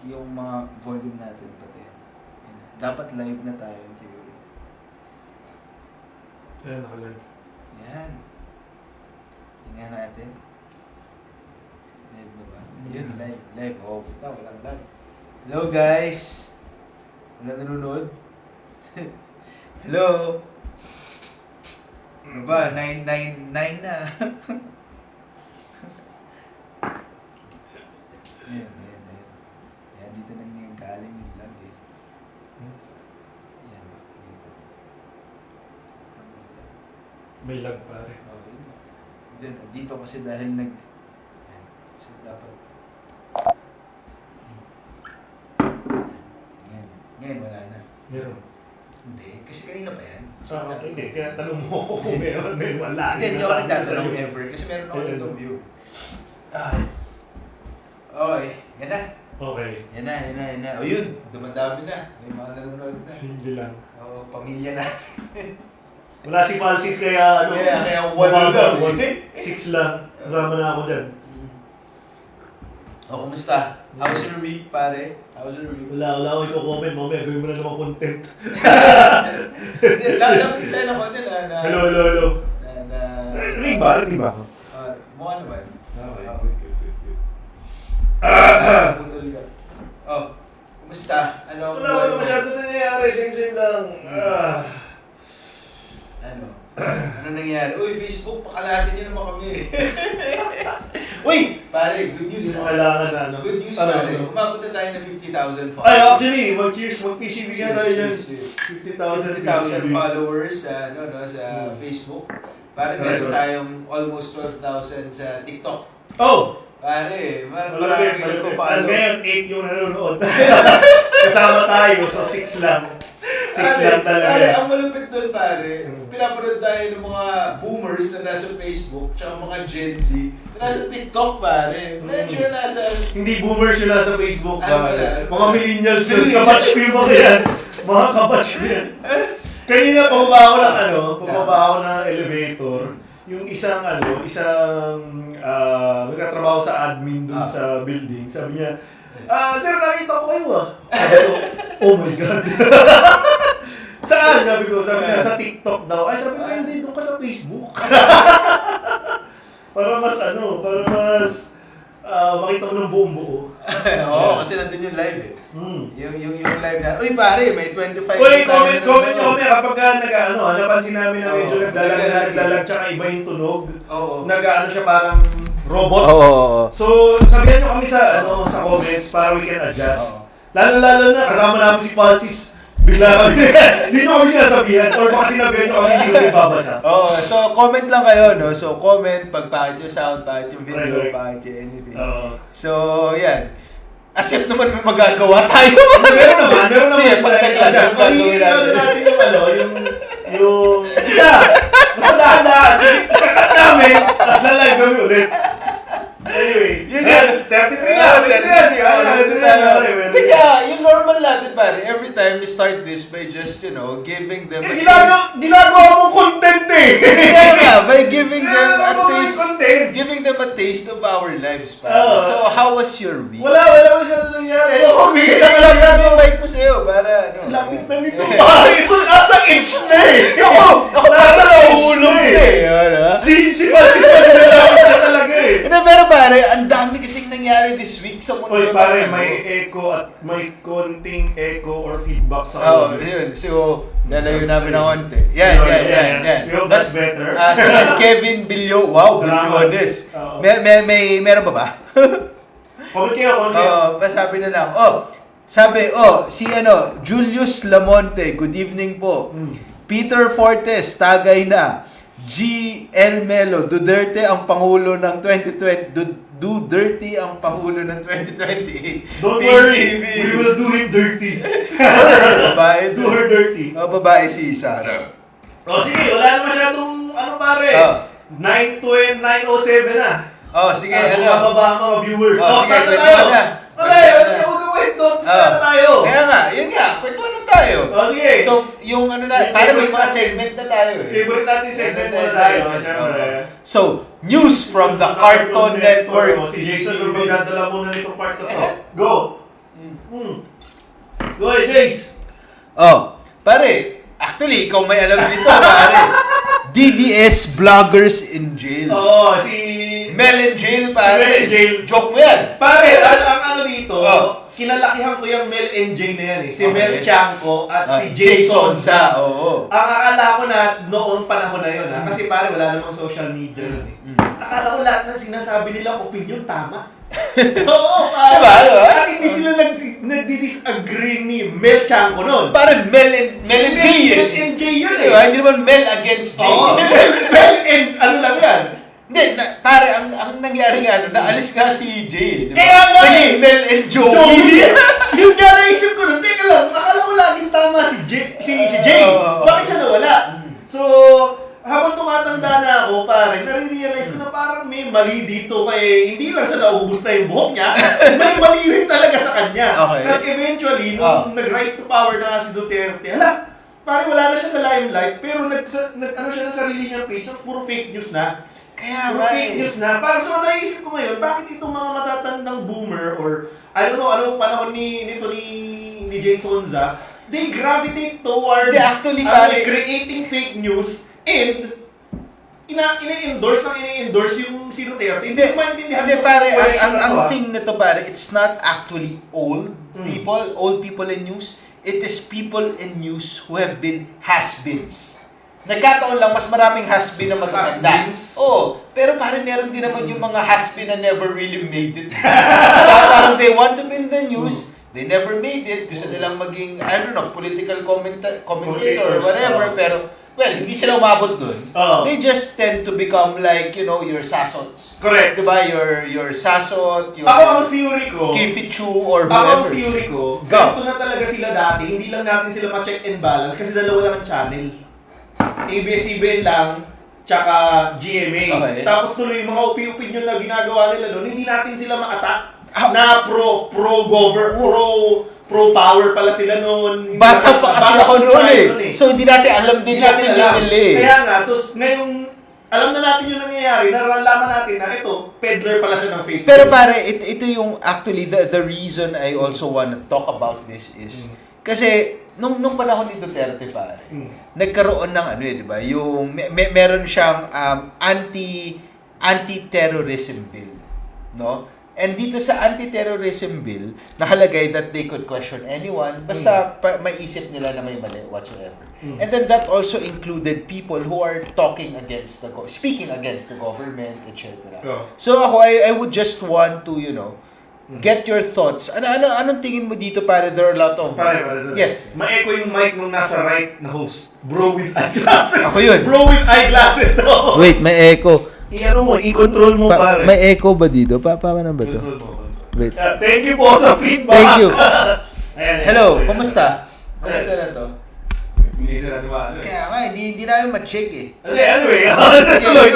yung mga volume natin pati. Yan. Dapat live na tayo in theory. Ayan, naka-live. Yan. Tingnan natin. Live na ba? Yun, live. Live. Oh, puta, walang live. Hello guys! Wala nanonood? Hello! Ano ba? 999 na. Yan. Yan, dito nang yung galing yung lag eh. Yan, dito. May lag pare. Okay. Dito kasi dahil yan. So, dapat. Ngayon, wala na. Meron. Hindi, kasi kanina pa yan. Hindi, kaya tanong mo ako kung meron, wala. Hindi ako nagtatanong ever kasi meron ako ditong view. Okay, yan na. Okay. Yan na. O yun, dumadami na. May mga nanonood na. Hindi lang. O, pamilya natin. Wala si Falsit kaya ano. Kaya wala lang. 6 lang. Kasama na ako dyan. O, kumusta? How's your week, pare? How's your week? Wala ako i-comment. Mamaya gawin mo na naman content. Lang isa na content na... Hello. Rinig ba ako? Mukha naman. Okay. Putol ka. Oh, kumusta? Ano ang Wala ko masyado nangyayari. Same lang. Ano nangyari? Uy, Facebook, pakalatin niyo naman kami. Uy, pare, good news. Hindi mo kailangan na, no? Good news, pare. Umabot na tayo na 50,000 followers. Ay, actually, mag-PCB ka na yan. 50,000 followers sa Facebook. Pare, meron Right. tayong almost 12,000 sa TikTok. Oh! Pare, marami nagko-follow. Ngayon, 8 yung nanonood. Kasama tayo, so 6 lang. 6 lang talaga. Pare, ang malupit doon, pare. Pinapanood tayo ng mga boomers na nasa Facebook, tsaka mga Gen Z na nasa TikTok, pare. Medyo nasa... Hindi boomers yun nasa Facebook. Ano pala? Mga millennials yun. Kabatch ko yung mga yan. Mga kabatch ko yan. Kanina, pababa ako ng elevator. Yung isang nagkatrabaho sa admin dun sa building. Sabi niya, sir, nakita ko kayo Sabi ko, oh my God. Saan? Sabi niya, sa TikTok daw. Ay, sabi ko, hindi, doon ka sa Facebook. para mas makita mo ng buong buo. Oo, kasi nandun yung live eh. Yung live na, uy pare, may 25. Uy, comment nyo kami kapag napansin namin na medyo nagdalag tsaka iba yung tunog. Oo. Siya parang robot. Oo. So, sabihan nyo kami sa comments para we can adjust. Lalo na, kasama namin si Falsis. Bigla kami, hindi nyo kami sinasabihan or baka sinabihan nyo kami hindi kami babasa. Oo, so comment lang kayo, no? So comment, pag pangit yung sound, pangit yung video, Right. pangit yung anything. So, yan. As if naman may magagawa tayo. Meron naman. Sige, pag nag-adjust, gagawin natin. Yung basta dahan-dahan, ikakat namin, tapos na-live kami ulit. Anyway, Yun yan. 33 lang. Teka, yung normal natin pare, every time we start this by just, giving them a taste. Ginagawa mong content eh! Yeah, by giving them a taste. Content. Giving them a taste of our lives, pare. Oo. So, how was your week? Wala masyado nangyari. Ayoko, bigyan Kailangan lang lang yung mic mo sa'yo, para Lapit na nito. Pare, ito nasa edge na eh. Ako nasa nahulog na eh. Si Francis na nilalapit na talaga eh. Pero pare, ang dami kasing nangyari this week sa mundo. Oy, pare, may echo at may konting echo or feedback sa Oo, audio. yun. So, lalayo namin ng konti. Yan. We hope that's better. Kevin Bilyo. Wow, Bilyones. Meron pa ba? Comment kayo. Sabi na lang. Si Julius Lamonte, good evening po. Peter Fortes, tagay na. G.L. Melo, Duterte ang Pangulo ng 2020. Duterte ang Pangulo ng 2028. Don't worry, we will do him dirty. Babae. Do her dirty. Babae si Sarah. Sige, wala na masyadong pare. 9:07 na. Sige, Bumababa ang mga viewers. Sige, Saan na kwento tayo? na. Huwag ka wait doon. Saan na tayo? Kaya nga, yun nga, kwentuhan na tayo. Sige. So, yung para may mga segment na tayo eh. Favorite natin segment muna tayo. So, news from the Cartoon Network. Si Jason, magdadala muna nitong part na to. Go! Go ahead, Jace. Oh, pare, actually, ikaw may alam nito, pare. DDS Bloggers in Jail. Oo, si... Mel in Jail, pare. Mel in Jail. Joke mo yan. Pare, ang ano dito, Oh. kinalakihan ko yung Mel NJ na yan eh. Si Okay. Mel Chanco at si Jason Jason sa, oo. Ang akala ko na noong panahon na yun ha, kasi pare wala namang social media nun eh. Akala ko lahat ng sinasabi nila opinion tama. Oo, pare. Diba? At hindi sila nagdi-disagree ni Mel Chanco nun. Parang Mel in Jail. Mel NJ yun eh. Diba? Hindi naman Mel against Jail. Oo, Mel and ano lang yan. Hindi, pare, ang nangyari nga, naalis nga si Jay. Diba? Kaya nga Naging eh. Mel and Joey. Yung nga naisip ko nun, teka lang, akala ko laging tama si Jay. Bakit siya nawala? So, habang tumatanda na ako, pare, nare-realize ko na parang may mali dito kay hindi lang sa naubos na yung buhok niya, may mali rin talaga sa kanya. Okay. Kasi eventually, nung nag-rise to power na si Duterte, hala, pare wala na siya sa limelight, pero ano siya na sarili niyang page, puro fake news na. Kaya Puro fake news na. Parang so naisip ko ngayon, bakit itong mga matatandang boomer or I don't know, anong panahon ni Jay Sonza, they gravitate towards Actually, pare, creating fake news and ina-endorse yung si Duterte. Hindi, ko maintindihan hindi kung pare, why ang ito, thing na to pare, it's not actually old people in news. It is people in news who have been has-beens. Nagkataon lang, mas maraming has-been na maganda. Has-beens? Oo, pero parang meron din naman yung mga has-been na never really made it. Parang they want to be in the news, they never made it. Gusto nilang maging, I don't know, political commentator or whatever, pero well, hindi sila umabot dun. They just tend to become like, you know, your sasots. Correct. Diba? Your sasot, your Ako ang theory ko, Kifichu or Ako ang whoever. theory ko, Go. ganito na talaga sila dati, hindi lang natin sila ma-check and balance kasi dalawa lang ang channel. ABS-CBN lang, tsaka GMA. Okay. Tapos tuloy yung mga opinion na ginagawa nila doon, hindi natin sila ma-attack na pro-power pala sila noon. Bata pa kasi ako noon eh. So hindi natin alam din Hindi natin alam. nila eh. Kaya nga, tapos ngayong alam na natin yung nangyayari, nalalaman natin na ito, peddler pala siya ng fake Pero news. pare, ito yung actually the reason I also want to talk about this is kasi nung panahon ni Duterte pare, nagkaroon ng ano eh, di ba? Yung meron siyang anti-terrorism bill, no? And dito sa anti-terrorism bill, nakalagay that they could question anyone basta maisip nila na may mali whatsoever. And then that also included people who are talking against speaking against the government, etc. Oh. So ako, I would just want to, you know, get your thoughts. Anong tingin mo dito pare? There are a lot of... Pare. Yes. Ma-echo yung mic nung nasa right na host. Bro with eyeglasses. Ako yun. Bro with eyeglasses daw. Wait, may echo. I-ano mo, i-control mo pare. May echo ba dito? Paano ba to? Control mo. Wait. Thank you po sa feedback. Thank you. Ayan, Hello, kumusta? Kumusta na to? Hindi sila natin maano. Kaya nga, hindi namin ma-check eh. Anyway, tuloy.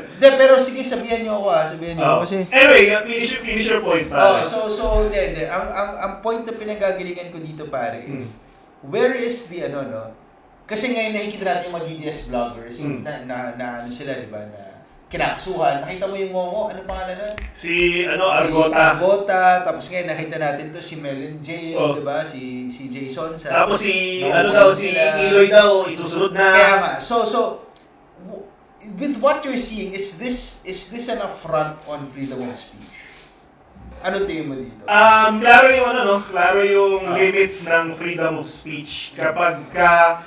Hindi, pero sige, sabihan niyo ako Sabihan niyo ako kasi... Anyway, finish your point pare. So, hindi. Ang point na pinanggagalingan ko dito pare is, where is the Kasi ngayon nakikita natin yung mga DDS vloggers na ano sila, di ba, na kinakasuhan. Nakita mo yung ngongo, ano pangalan nun? Si Si Argota. Argota, tapos ngayon nakita natin to si Mel J, di ba? Si Jason sa... Tapos si Eloy daw, itusunod na. Kaya nga, so with what you're seeing, is this an affront on freedom of speech? Ano tingin mo dito? Klaro yung limits ng freedom of speech. Kapag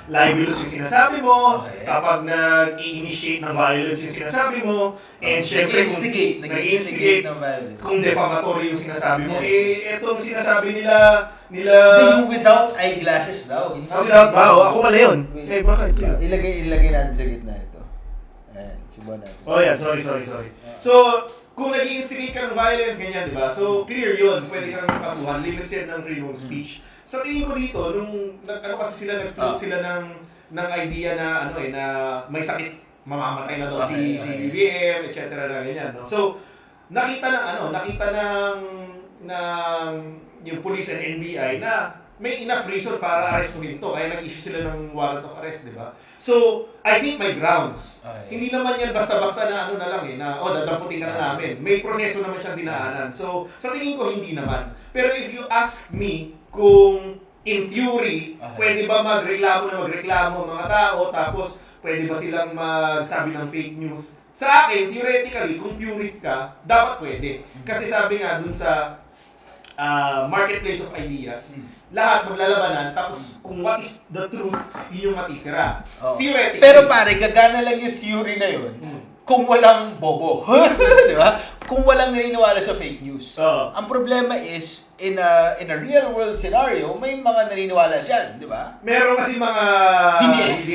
libelous yung sinasabi mo, Okay. kapag nag-i-initiate ng violence yung sinasabi mo, and syempre Nag-instigate ng violence. kung defamatory yung sinasabi mo, Yes. etong sinasabi nila Hindi, yung without eyeglasses daw. without ako mali yun. Wait. Eh, bakit? Ilagay natin sa gitna ito. Ayan, subuhan natin. Oh yeah, sorry. So, kung nag-i-instigate ka ng violence, ganyan, di ba? So, clear yun. Pwede kang kasuhan. Limits yan ng freedom of speech. Sa tingin ko dito, nung, kasi sila, nag-float sila ng idea na, na may sakit, mamamatay na daw si BBM, etc. na ganyan, no? So, nakita ng yung police and NBI na may enough reason para arrestuhin to. Kaya nag-issue sila ng warrant of arrest, di ba? So, I think may grounds. Okay. Hindi naman yan basta-basta na ano na lang na, dadamputin ka na namin. May proseso naman siyang dinaanan. So, sa tingin ko, hindi naman. Pero if you ask me kung in theory, pwede ba magreklamo ang mga tao, tapos pwede ba silang magsabi ng fake news? Sa akin, theoretically, kung purist ka, dapat pwede. Kasi sabi nga dun sa marketplace of ideas, lahat maglalabanan, tapos kung what is the truth, yun yung matitira. Oh. Theoretically. Pero pare, gagana lang yung theory na yun kung walang bobo. Di ba? Kung walang naniniwala sa fake news. Oo. Ang problema is, in a real world scenario, may mga naniniwala dyan, di ba? Meron kasi mga DDS.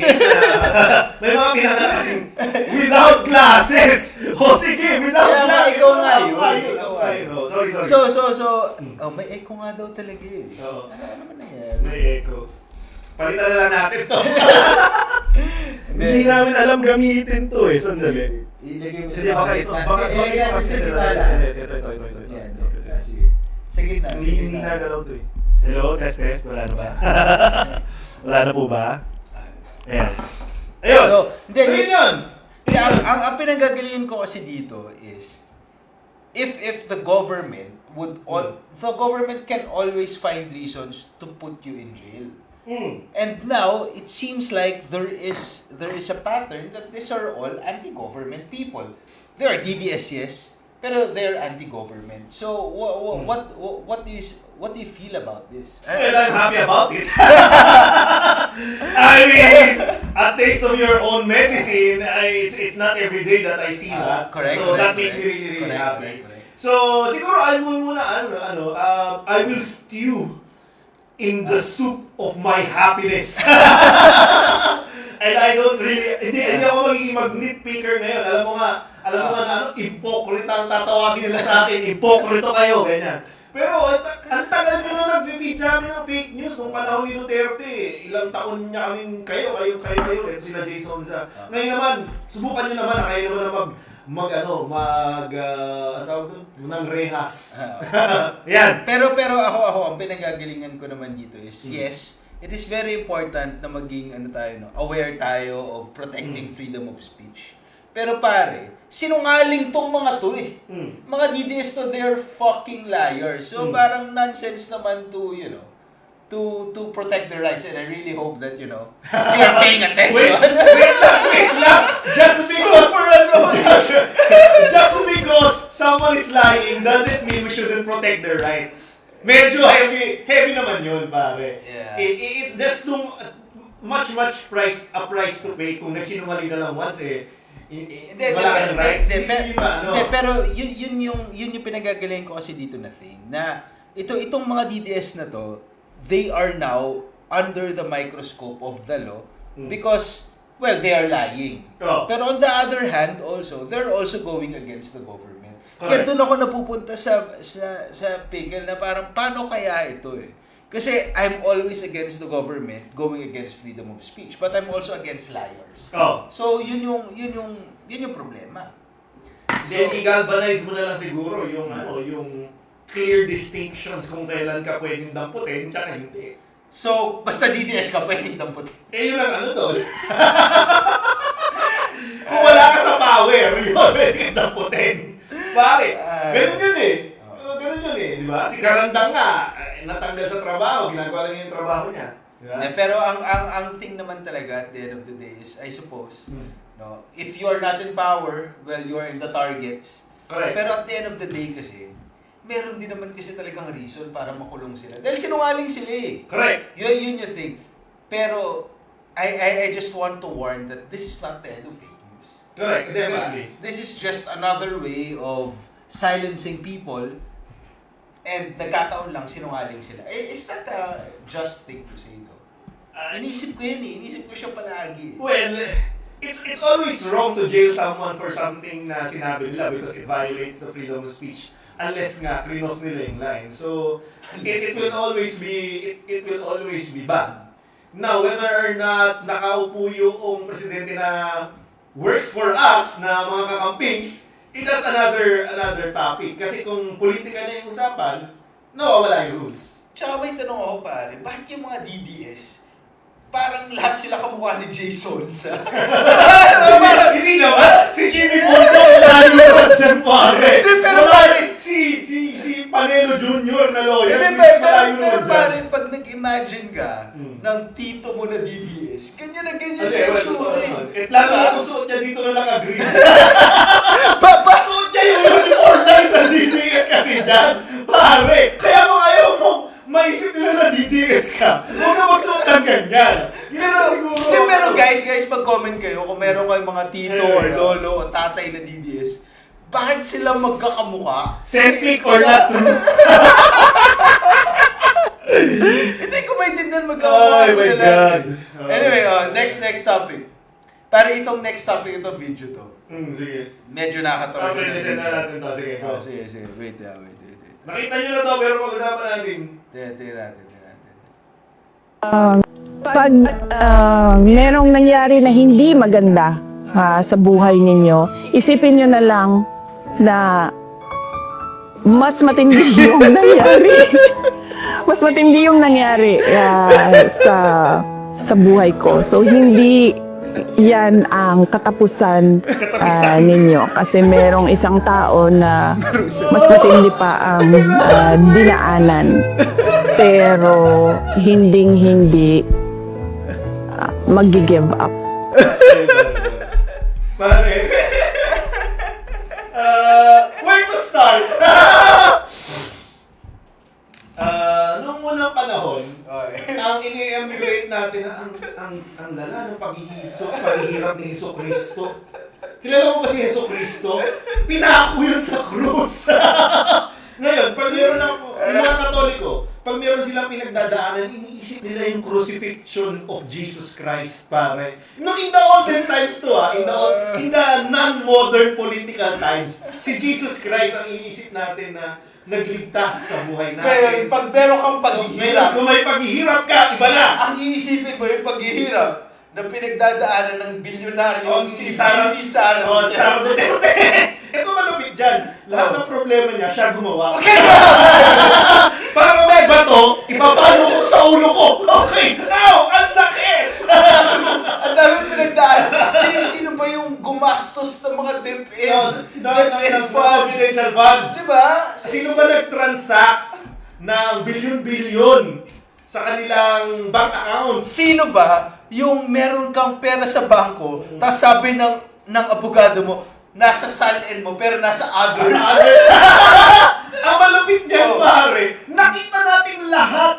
may mga pinangalan kasing without glasses. O sige, without Kaya nga, glasses. ikaw nga yun. Ikaw nga yun. Oh, sorry. So, may echo nga daw talaga eh. Oo. Ano ba nangyari? May echo. Palitan na lang natin to. Hindi namin alam gamitin to eh. Sandali. Ilagay mo Sige, baka ito. Baka Ilagay ito natin kasi sa ito. gitna lang. Ito. Yan, sige. Sa gitna, sa Hindi gitna. nagalaw to eh. Hello, test. Wala na ba? Wala na po ba? Ayan. Ayun! So, hindi, So, yun yun. Kaya ang pinanggagalingan ko kasi dito is if the government the government can always find reasons to put you in jail. And now it seems like there is a pattern that these are all anti-government people. There are DDS, yes, pero they're anti-government. So what do you feel about this? Well, I'm happy about it. I mean, a taste of your own medicine, it's not every day that I see that. Correct. So that correct, makes me really, really correct, happy. correct. So, siguro I will muna, I will stew in the soup of my happiness. And I don't really, hindi ako magiging mag-nitpicker ngayon. Alam mo nga na hypocrite ang tatawagin nila sa akin, hypocrite kayo, ganyan. Pero ang tagal nyo na nag-feed sa amin ng fake news nung panahon ni Duterte. Ilang taon niya kaming kayo, ito sila Jason sa. Ngayon naman, subukan nyo naman na kayo naman ng rehas. Yan. Pero ako ang pinanggagalingan ko naman dito is yes, it is very important na maging aware tayo of protecting freedom of speech. Pero pare, sinungaling tong mga to eh. Mga DDS to, they're fucking liars. So parang nonsense naman to protect their rights, and I really hope that you're paying attention. Wait lang. Just because someone is lying doesn't mean we shouldn't protect their rights. Medyo heavy naman yun, pare. Yeah. It's just too much price to pay kung nagsinungaling ka lang once wala kang rights. Pero yun yung pinagagaling ko kasi dito na thing na itong mga DDS na to, they are now under the microscope of the law because they are lying. Oh. Pero on the other hand also, they're also going against the government. Kaya Correct. doon ako napupunta sa pickle na parang paano kaya ito eh. Kasi I'm always against the government going against freedom of speech, but I'm also against liars. Oh. So yun yung problema. Then i-galvanize mo na lang siguro yung clear distinctions kung kailan ka pwedeng damputin tsaka hindi. So basta DDS ka pwedeng damputin. Yun ang doon. Kung wala ka sa power, yun pwedeng damputin. Pare, ganun yun eh. Ganun yun eh, di ba? Si Karandang nga, natanggal sa trabaho, ginagawa lang yung trabaho niya. Diba? Pero ang thing naman talaga at the end of the day is, I suppose, if you are not in power, you are in the targets. Correct. Pero at the end of the day kasi, meron din naman kasi talagang reason para makulong sila. Dahil sinungaling sila eh. Correct. Yun yung thing. Pero, I just want to warn that this is not the end of fake news. Correct, definitely. This is just another way of silencing people and nagkataon lang sinungaling sila. Is that a just thing to say though? Inisip ko yun eh. Inisip ko siya palagi. Well, it's always wrong to jail someone for something na sinabi nila because it violates the freedom of speech. Unless nga krinos nila yung line. So it will always be bad. Now, whether or not nakaupo yung presidente na works for us na mga kakampings, that's another topic. Kasi kung politika na yung usapan, nawawala yung rules. Tsaka may tanong ako pare, bakit yung mga DDS, parang lahat sila kamukha ni Jason sa... Hindi naman. Si Jimmy Bulldog lalo naman dyan, pare. Hindi, pero Wala, pare, si Panelo Jr. na lawyer. Hindi, Malayo pero naman pare, dyan. pag nag-imagine ka ng tito mo na DDS, ganyan na ganyan Hindi, yung well, tsura totoo eh. naman. Eh, lalo na kung suot niya dito na lang agree. Papasok! Suot niya yung uniform lang sa DDS kasi dyan. Pare, kaya kung ayaw mo, maisip nila na DDS ka. Huwag ka magsuot ng ganyan. Pero, pero guys, mag-comment kayo kung meron kayong mga tito or lolo o tatay na DDS, bakit sila magkakamukha? Selfie or not true? Hindi ko maintindihan magkakamukha Oh sila my lahat. God. Anyway, next topic. Para itong next topic, itong video to. Sige. Medyo nakakatawa. Okay, listen na natin to. Sige, go. Sige. Wait. Nakita nyo na to, pero pag-usapan natin. Tingnan natin. Pag merong nangyari na hindi maganda sa buhay ninyo, isipin nyo na lang na mas matindi yung nangyari. Mas matindi yung nangyari sa buhay ko. So, hindi yan ang katapusan ninyo. Kasi merong isang tao na mas matindi pa ang dinaanan. Pero hindi mag-give up. Pare. Where to start? Nung unang panahon, ang ini-emulate natin ang lala ng paghihirap ni Heso Kristo. Kilala mo ba si Heso Kristo? Pinako yun sa krus. Ngayon, pag meron yung mga Katoliko, pag meron silang pinagdadaanan, iniisip nila yung crucifixion of Jesus Christ, pare. No, in the olden times to in the non-modern political times, si Jesus Christ ang iniisip natin na nagligtas sa buhay Ngayon, natin. pag meron kang paghihirap, Kung may paghihirap ka, iba na. ang iisipin mo yung paghihirap na pinagdadaanan ng bilyonaryong si Sara Duterte. Duterte. Ito malupit dyan. Lahat ng problema niya, siya gumawa. Okay! Para may bato, ipapalo ko sa ulo ko. Okay, now, ang sakit! Ang dami pinagdaanan. Sino ba yung gumastos ng mga DepEd funds? Confidential funds. Diba? Sino ba nag-transact ng bilyon-bilyon sa kanilang bank accounts? Sino ba yung meron kang pera sa bangko, tapos sabi ng abogado mo, nasa SALN mo, pero nasa others. Ang malupit niyan, pare, nakita natin lahat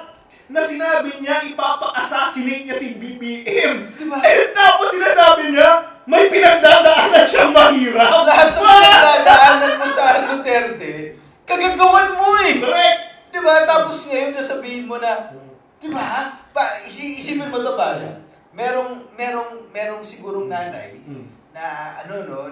na sinabi niya ipapa-assassinate niya si BBM. Diba? Eh, tapos sinasabi niya, may pinagdadaanan siyang mahirap. Lahat ng pinagdadaanan mo sa Duterte, kagagawan mo eh. Correct. Diba? Tapos ngayon sasabihin mo na, diba? Isipin mo ito pare. Merong sigurong nanay na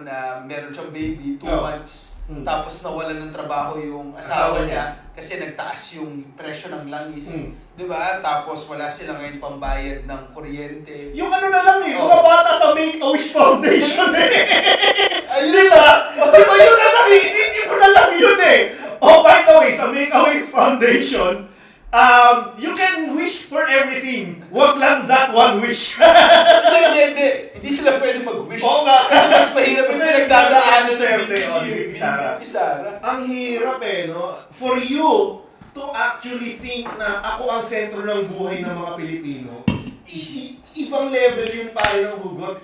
na meron siyang baby, 2 months. Tapos nawalan ng trabaho yung asawa niya kasi nagtaas yung presyo ng langis. Di ba? Tapos wala sila ngayon pambayad ng kuryente. Yung ano na lang mga bata sa Make-A-Wish Foundation Ayun Di ba? Di ba yun na lang, isipin mo na lang yun Oh, by the way, sa Make-A-Wish Foundation, you can wish for everything. Wag lang that one wish. Hindi. Hindi sila pwede mag-wish. Oo nga. Kasi mas mahirap yung pinagdadaanan ng VP Sara. Sara. Ang hirap no? For you to actually think na ako ang sentro ng buhay ng mga Pilipino, ibang level yung pare ng hugot.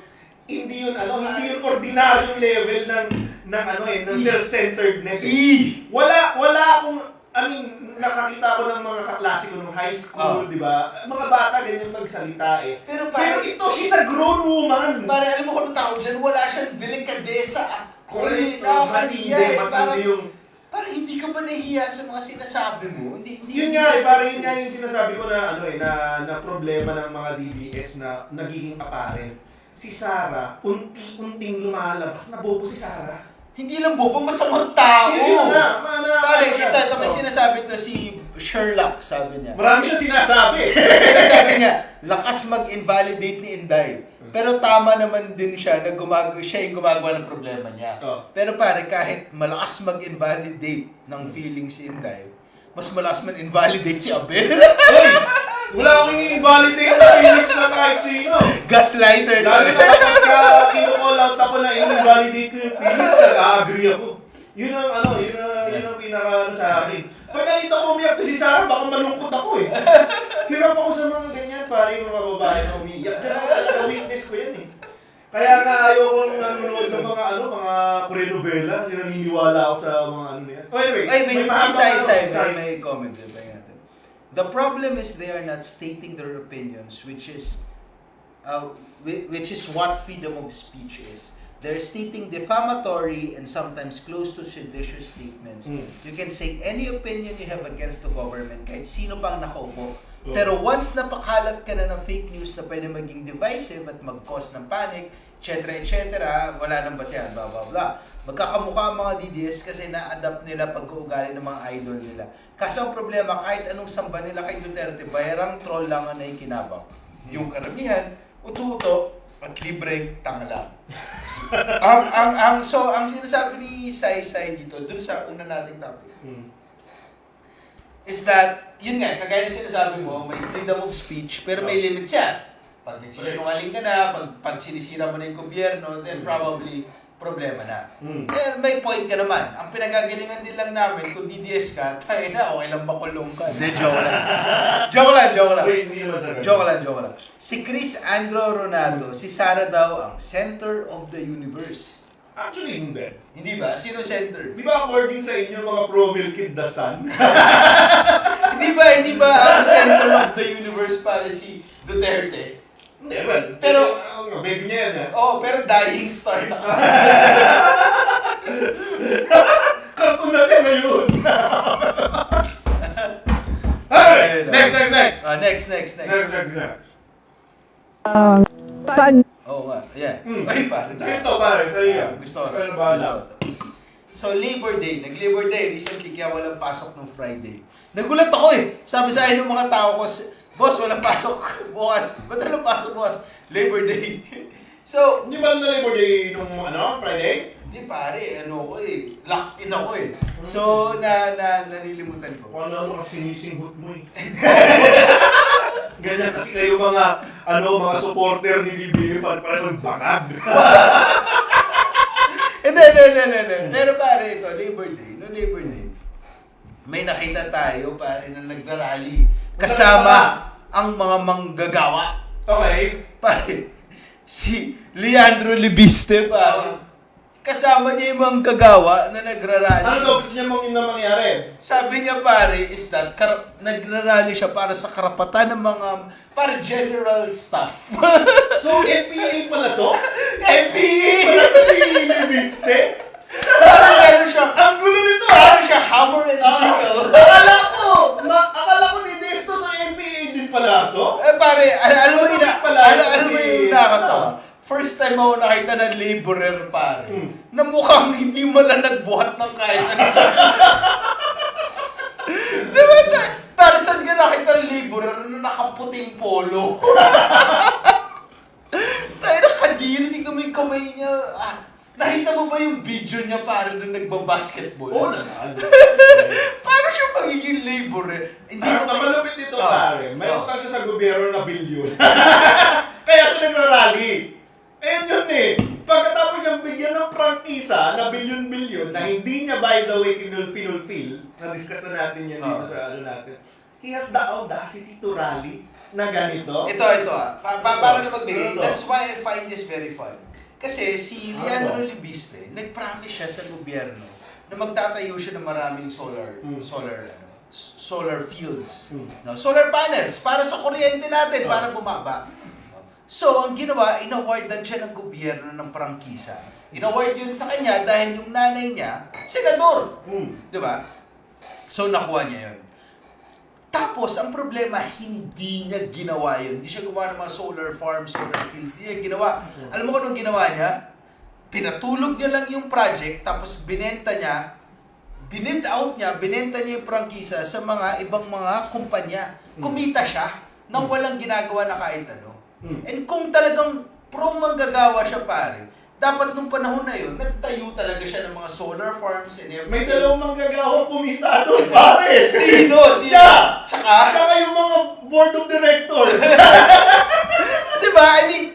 Hindi yun hindi yun ordinaryong level ng self-centeredness. Wala akong nakakita ko ng mga kaklase ko nung high school, di ba? Mga bata ganyan magsalita Pero ito, she's a grown woman. Pare, alam mo kung tao dyan, wala siyang delikadesa at Correct. Parang hindi ka ba nahihiya sa mga sinasabi mo? Hindi Yun nga parang yun nga yung sinasabi ko na na problema ng mga DDS na nagiging apparent. Si Sara, unti-unting lumalabas na bobo si Sara. Hindi lang bobo, masamang tao. Yun na, Pare, ito may sinasabi to si Sherlock, sabi niya. Marami siyang sinasabi. Sabi niya, lakas mag-invalidate ni Inday. Pero tama naman din siya na siya yung gumagawa ng problema niya. Oh. Pero pare, kahit malakas mag-invalidate ng feelings si Inday, mas malakas man invalidate si Abel. Hoy! Wala akong i-validate na feelings na kahit sino. Gaslighter na. Lalo na kapag kino-call out ako na i-validate ko yung feelings, nag-agree ako. Yun ang pinaka sa akin. Pag nakita ko umiyak si Sarah, baka malungkot ako eh. Hirap ako sa mga ganyan, pare yung mga babae na umiyak. Diyan ako talaga weakness ko yan eh. Kaya nga ayaw kong nanonood ng mga pre-novela. Naniniwala ako sa mga niyan. Oh, anyway, May mahaba may comment din ba natin. The problem is they are not stating their opinions, which is what freedom of speech is. They're stating defamatory and sometimes close to seditious statements. You can say any opinion you have against the government, kahit sino bang nakaupo. Pero once napakalat ka na ng fake news na pwede maging divisive at mag-cause ng panic, etc., wala nang basihan, blah, blah, blah. Magkakamukha ang mga DDS kasi na-adapt nila pag-uugali ng mga idol nila. Kaso ang problema, kahit anong samba nila kay Duterte, bayarang troll lang ang naikinabang. Yung karamihan, ututo at libreng tangla. So, ang sinasabi ni Sai dito, dun sa una nating topic, is that, yun nga, kagaya na sinasabi mo, may freedom of speech, pero may limit siya. Pag nagsisinungaling ka na, pag sinisira mo na yung gobyerno, then probably problema na. Pero may point ka naman. Ang pinagagalingan din lang namin, kung DDS ka, tayo na, okay lang makulong ka. Hindi, joke lang. Joke lang. Si Chris Andro Ronaldo, si Sarah daw ang center of the universe. Actually, hindi. Hindi ba? Sino center? Di ba according sa inyo, mga pro-Milkid the Sun? Hindi ba ang center of the universe para si Duterte? Hindi, well. Pero, baby niya yan eh. pero dying star na kasi. Karton na niya ngayon. Hey! Next. Next. Pag Oo nga, yeah. Ay, pare. Ito pare, sa iyo. Gusto ko. Pero bahala. So, Labor Day. Nag-Labor Day recently kaya walang pasok nung Friday. Nagulat ako eh. Sabi sa akin ng mga tao ko, boss, walang pasok bukas. Ba't walang pasok bukas? Labor Day. So, Hindi ba na Labor Day nung Friday? hindi pare, locked in ako eh. So, nalilimutan ko. Kung ano kasi sinisinghot mo eh. Ganyan kasi kayo mga supporter ni BBM parang bangag. Hindi. Pero pare ito, Labor Day, may nakita tayo pare na nagrarally kasama ang mga manggagawa. Okay. Pare, si Leandro Libiste pare. Kasama niya yung manggagawa na nagrarally. Ano daw gusto niya mangyari? Sabi niya pare is that nagrarally siya para sa karapatan ng mga general staff. So, MPA pala to? MPA pala to si Libiste? Parang meron siya, Ang gulo nito parang siya hammer and sickle. Akala ko ni Desto sa MPA din pala to? Pare, alam mo Ano yung si- nakakatawa? First time ako nakita ng laborer pare, na mukhang hindi mo lang nagbuhat ng kahit ano sa diba? Para saan ka nakita ng laborer na nakaputing polo? Tayo nakadiri, tignan mo yung kamay niya. Nakita mo ba yung video niya para nung nagbabasketball? Oo naman. Paano siya magiging laborer? Hindi ko Ang malupit nito pare, may Oh. utang siya sa gobyerno na bilyon. Kaya siya nagrarally. Ayun yun eh. Pagkatapos niyang bigyan ng prangkisa na bilyon-bilyon na hindi niya by the way pinulfil, na-discuss na natin yan dito sa natin. He has the audacity to rally na ganito. Ito para na magbigay. Ito. That's why I find this very fun. Kasi si Leandro Libiste, nag-promise siya sa gobyerno na magtatayo siya ng maraming solar fields. No, solar panels para sa kuryente natin, para bumaba. So, ang ginawa, in-awardan siya ng gobyerno ng prangkisa. In-award yun sa kanya dahil yung nanay niya, senador. Di ba? So, nakuha niya yun. Tapos, ang problema, hindi niya ginawa yun. Hindi siya gumawa ng mga solar farms, solar fields. Hindi niya ginawa. Alam mo kung anong ginawa niya? Pinatulog niya lang yung project, tapos binenta niya yung prangkisa sa mga ibang mga kumpanya. Kumita siya nang walang ginagawa na kahit ano. And kung talagang pro-manggagawa siya pare, dapat nung panahon na yun, nagtayo talaga siya ng mga solar farms and everything. May dalawang manggagawang kumita doon, pare! Sino? Siya! Tsaka? Tsaka yung mga board of directors. Diba? I mean,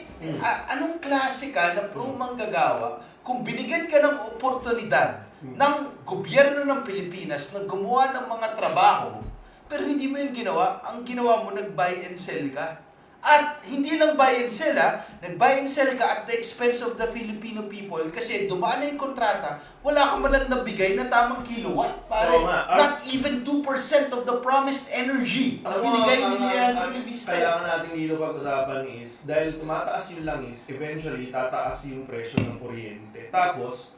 anong klase ka na pro manggagawa kung binigyan ka ng oportunidad ng gobyerno ng Pilipinas na gumawa ng mga trabaho, pero hindi mo yung ginawa, ang ginawa mo, nag-buy and sell ka. At hindi lang buy and sell nag-buy and sell ka at the expense of the Filipino people kasi dumaan na yung kontrata, wala ka man lang nabigay na tamang kilowatt. Pare, Oo nga. not even 2% of the promised energy na binigay ni Leandro Leviste. Kailangan natin dito pag-usapan is, dahil tumataas yung langis, eventually tataas yung presyo ng kuryente. Tapos,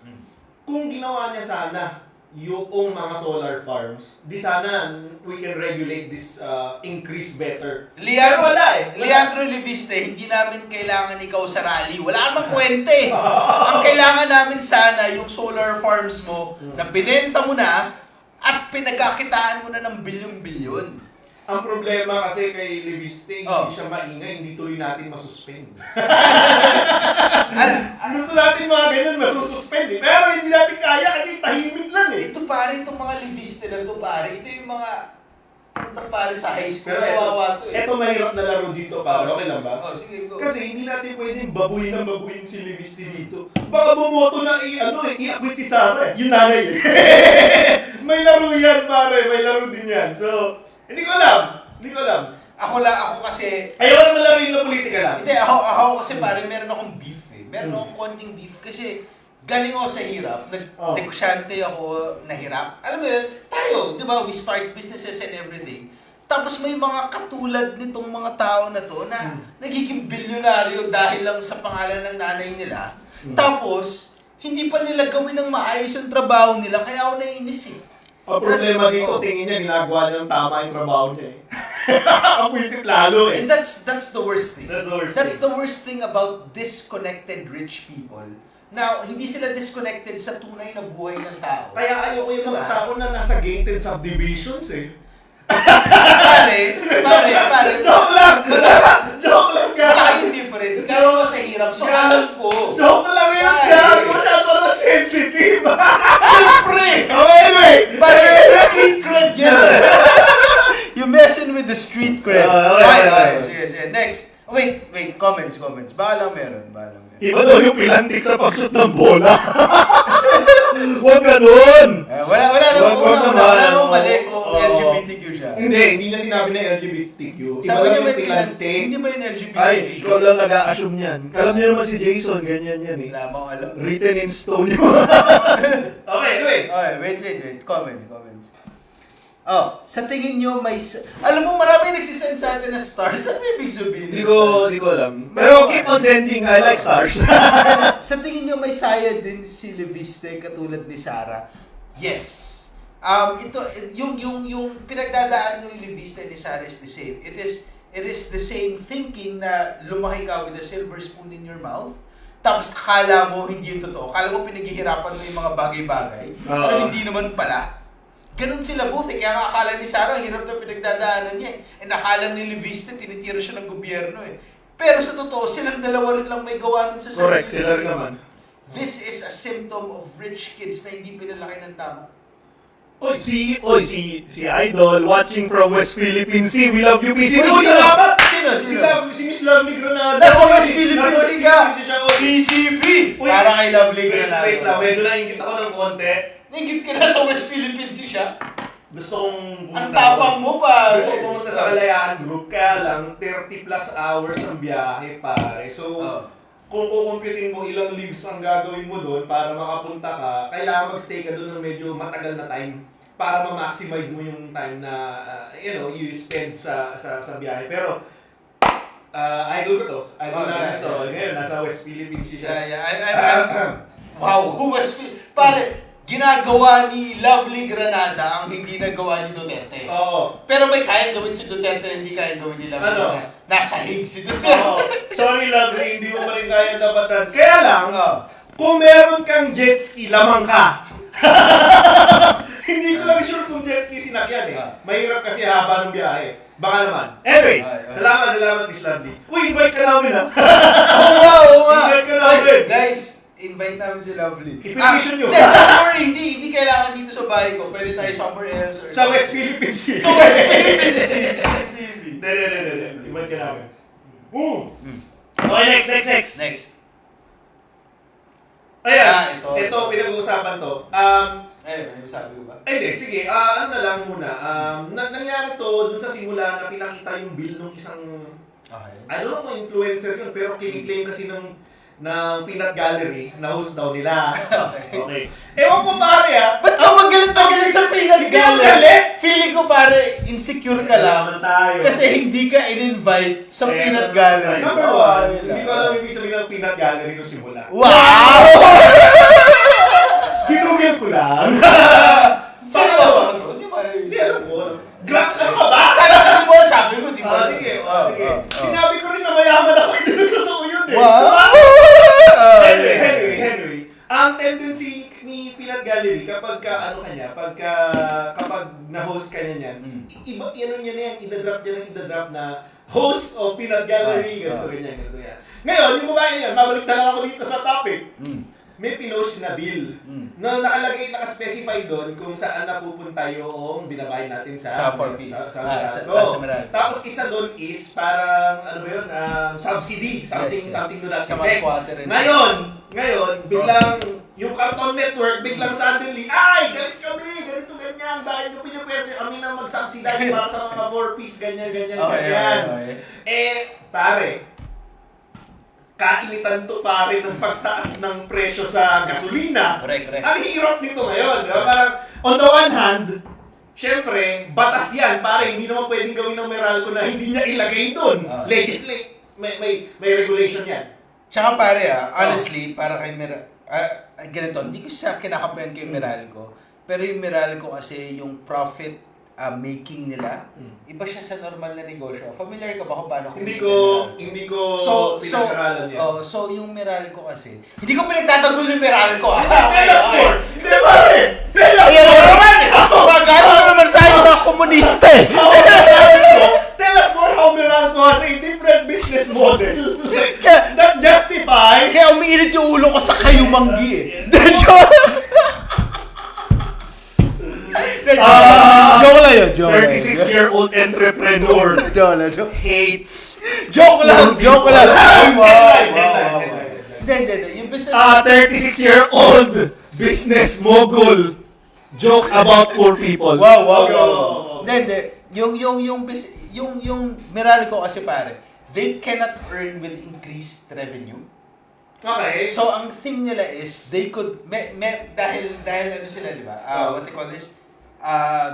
kung ginawa niya sana yung mga solar farms, di sana we can regulate this increase better. Leandro, Pero wala eh. Leandro Leviste, hindi namin kailangan ikaw sa rally. Wala namang kwente. Ang kailangan namin sana yung solar farms mo na binenta mo na at pinagkakitaan mo na ng bilyon-bilyon. Ang problema kasi kay Leviste, Oh. hindi siya maingay, hindi tuloy natin masuspend. Al- Gusto natin mga ganyan masususpend eh. Pero hindi natin kaya kasi tahimik lang eh. Ito pare, itong mga Leviste na to pare, ito yung mga pare sa high school. Pero Kawawa to ito mahirap na laro dito para okay lang ba? Oh, sige, go. Kasi hindi natin pwedeng babuyin si Leviste dito. Baka bumoto na i-acquit si Sara eh. Yung nanay eh. May laro yan pare, may laro din yan. So, hindi ko alam. Ako kasi, Ayaw naman laro yung politika lang. hindi, ako kasi pare, meron akong beef eh. Meron akong konting beef kasi galing ako sa hirap, negosyante ako na hirap. Alam mo yun, tayo, di ba, we start businesses and everything. Tapos may mga katulad nitong mga tao na to na nagiging bilyonaryo dahil lang sa pangalan ng nanay nila. Tapos, hindi pa nila gawin ng maayos yung trabaho nila, kaya ako naiinis eh. Ang problema dito, tingin niya, ginagawa niya ng tama yung trabaho niya eh. Ang isip lalo eh. And that's the worst thing. That's the worst That's thing. the worst thing about disconnected rich people. Now, hindi sila disconnected sa tunay na buhay ng tao. Kaya ayoko yung mga tao na nasa gated subdivisions eh. Pare, Joke lang! Joke lang wala ka! yung difference. Kaya ako sa hirap, so alam ko. Joke lang yun! Pare. Gago na ako na sensitive! Siyempre! Okay, anyway! Pare, street cred yan. You messing with the street cred. Okay. Sige. Next. Wait, comments. Baka lang meron. Iba daw yung pilantik sa pag-shoot ng bola. Huwag ganun! Wala namang mali kung LGBTQ siya. Hindi niya sinabi na LGBTQ. Iba Sabi niya lang may yung pilante. hindi ba yung LGBTQ? Ay, ikaw lang nag-a-assume yan. Alam niyo naman si Jason, ganyan yan eh. Wala mo alam. Written in stone yun. Okay, anyway. Okay, wait. Comments. Oh, sa tingin nyo may... Alam mo, marami nagsisend sa atin na stars. Ano ibig sabihin? Di ko alam. Pero keep on sending, I like stars. Sa tingin nyo may saya din si Leviste katulad ni Sara? Yes. Yung pinagdadaan ni Leviste ni Sara is the same. It is the same thinking na lumaki ka with a silver spoon in your mouth. Tapos akala mo hindi yung totoo. Akala mo pinaghihirapan mo yung mga bagay-bagay. Pero hindi naman pala. Ganun sila both eh. Kaya nga akala ni Sara, hirap na pinagdadaanan niya eh. And akala ni Leviste, tinitira siya ng gobyerno eh. Pero sa totoo, silang dalawa rin lang may gawa nun sa sarili. Correct, sila rin naman. This is a symptom of rich kids na hindi pinalaki ng tama. Si Idol, watching from West Philippine Sea. We love you, PCP. Uy, salamat! Sino? Si Miss Lovely Granada. Nasa West Philippine Sea ka! siya. Uy, PCP! Uy, Para kay Lovely wait Granada. lang, medyo naingit ako ng konti. Ningit ka na sa West Philippine Sea siya. Gusto kong Ang tapang mo pa. Gusto kong pumunta sa Kalayaan Group, kaya lang 30 plus hours ang biyahe, pare. So, kung kukumpitin mo ilang leaves ang gagawin mo doon para makapunta ka, kailangan magstay ka doon ng medyo matagal na time para ma-maximize mo yung time na you spend sa biyahe. Pero idol ko to. Idol natin to. Ngayon, nasa West Philippines siya. Wow, West Philippines. Pare, ginagawa ni Lovely Granada ang hindi nagawa ni Duterte. Oo. Pero may kayang gawin si Duterte, hindi kayang gawin ni Lovely Ano? Granada. Nasa hig si Duterte. Oo. Sorry, Lovely, hindi mo pa rin kaya dapatan. Kaya lang, Oo. kung meron kang jet ski, lamang ka. Hindi ko lang sure kung jet ski sinakyan eh. Mahirap kasi haba ng biyahe. Baka naman. Anyway, salamat, Miss Lovely. Uy, invite ka namin ah. Oo nga. Invite ka namin. Guys, invite namin si Lovely. I-petition nyo. Don't worry, hindi kailangan dito sa bahay ko. Pwede tayo somewhere else. Or Sa West Philippines Sea. Sa West Philippines Sea. Hindi. Invite ka namin. Okay, next. Next. Ayan, ito. ito pinag-uusapan to. May sabi ko ba? Hindi, sige, ano na lang muna. Nangyari to dun sa simula na pinakita yung bill ng isang, Okay. I don't know kung influencer yun, pero kiniklaim kasi ng Peanut Gallery na host daw nila. Okay. Ewan ko pare Ba't ka magalit sa Peanut Hindi ako Gallery? galit. Feeling ko pare, insecure ka lang. tayo. Kasi hindi ka in-invite sa Peanut Gallery. Number one, hindi ko alam ibig sabihin ng Peanut Gallery nung simula. Wow! Ginugil ko lang. Seryoso? Hindi mo alam. Hindi alam ko. Ano ka ba? Kala ko di mo sabi mo, di mo. Sige. Sinabi ko rin na mayaman ako, hindi na totoo yun eh. Wow! Anyway. Ang tendency ni Peanut Gallery kapag na-host ka niya niyan, i-drop na host o Peanut Gallery, ganito. Ngayon, yung babae niya, babalik na lang ako dito sa topic. May pinost na bill na naka-specify doon kung saan napupunta yung binabayad natin sa 4Ps. sa Meralco. Tapos isa doon is parang ano ba yun, subsidy, something to that Sa mga effect. squatter and- Ngayon, biglang yung Cartoon Network biglang suddenly, ay, galit kami, ganito ganyan, bakit nyo pinapwese kami na mag-subsidize para sa mga 4Ps, ganyan. Okay. Pare, kainitan to pare ng pagtaas ng presyo sa gasolina. Correct. Ang hirap nito ngayon. Diba? Parang, on the one hand, syempre, batas yan. Pare, hindi naman pwedeng gawin ng Meralco na hindi niya ilagay doon. Legislate. May regulation yan. Tsaka pare honestly, para kay ganito, hindi ko siya kinakapayan kay Meralco. Pero yung Meralco kasi yung profit making nila, iba siya sa normal na negosyo. Familiar ka ba kung paano Hindi kumikita ko pinag-aralan yan. So yung Meralco kasi, hindi ko pinagtatanggol yung Meralco Tell us more! Hindi pare! Tell us Ayan more! naman! Magano ka naman sa akin mga komunista eh! Tell us more how Meralco has a different business model that justifies Kaya umiinit yung ulo ko sa kayumanggi eh. Joke lang yun, joke lang. 36-year-old entrepreneur Joke hates Joke lang. Headline. Hindi. Yung business... 36-year-old business mogul jokes about poor people. Wow. Hindi. Yung Meralco kasi pare, they cannot earn with increased revenue. Okay. So, ang thing nila is, they could, dahil ano sila, di ba? What they call this?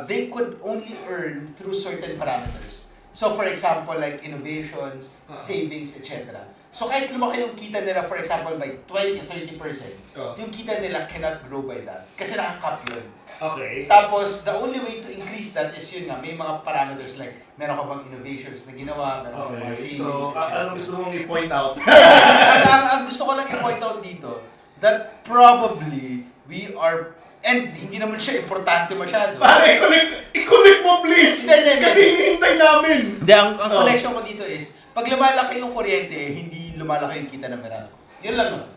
They could only earn through certain parameters. So, for example, like innovations, savings, etc. So, kahit lumaki yung kita nila, for example, by 20-30%, yung kita nila cannot grow by that. Kasi nakakap yun. Okay. Tapos, the only way to increase that is yun nga, may mga parameters like, meron ka bang innovations na ginawa, meron ka bang mga savings, So, etc. ano gusto mong i-point out? ang gusto ko lang i-point out dito, that probably we are, and hindi naman siya importante masyado. Pare, i-connect mo please! Hindi. Kasi hinihintay namin! Hindi, ang connection ko dito is, pag lumalaki yung kuryente, hindi lumalaki yung kita ng Meralco. Yun lang naman.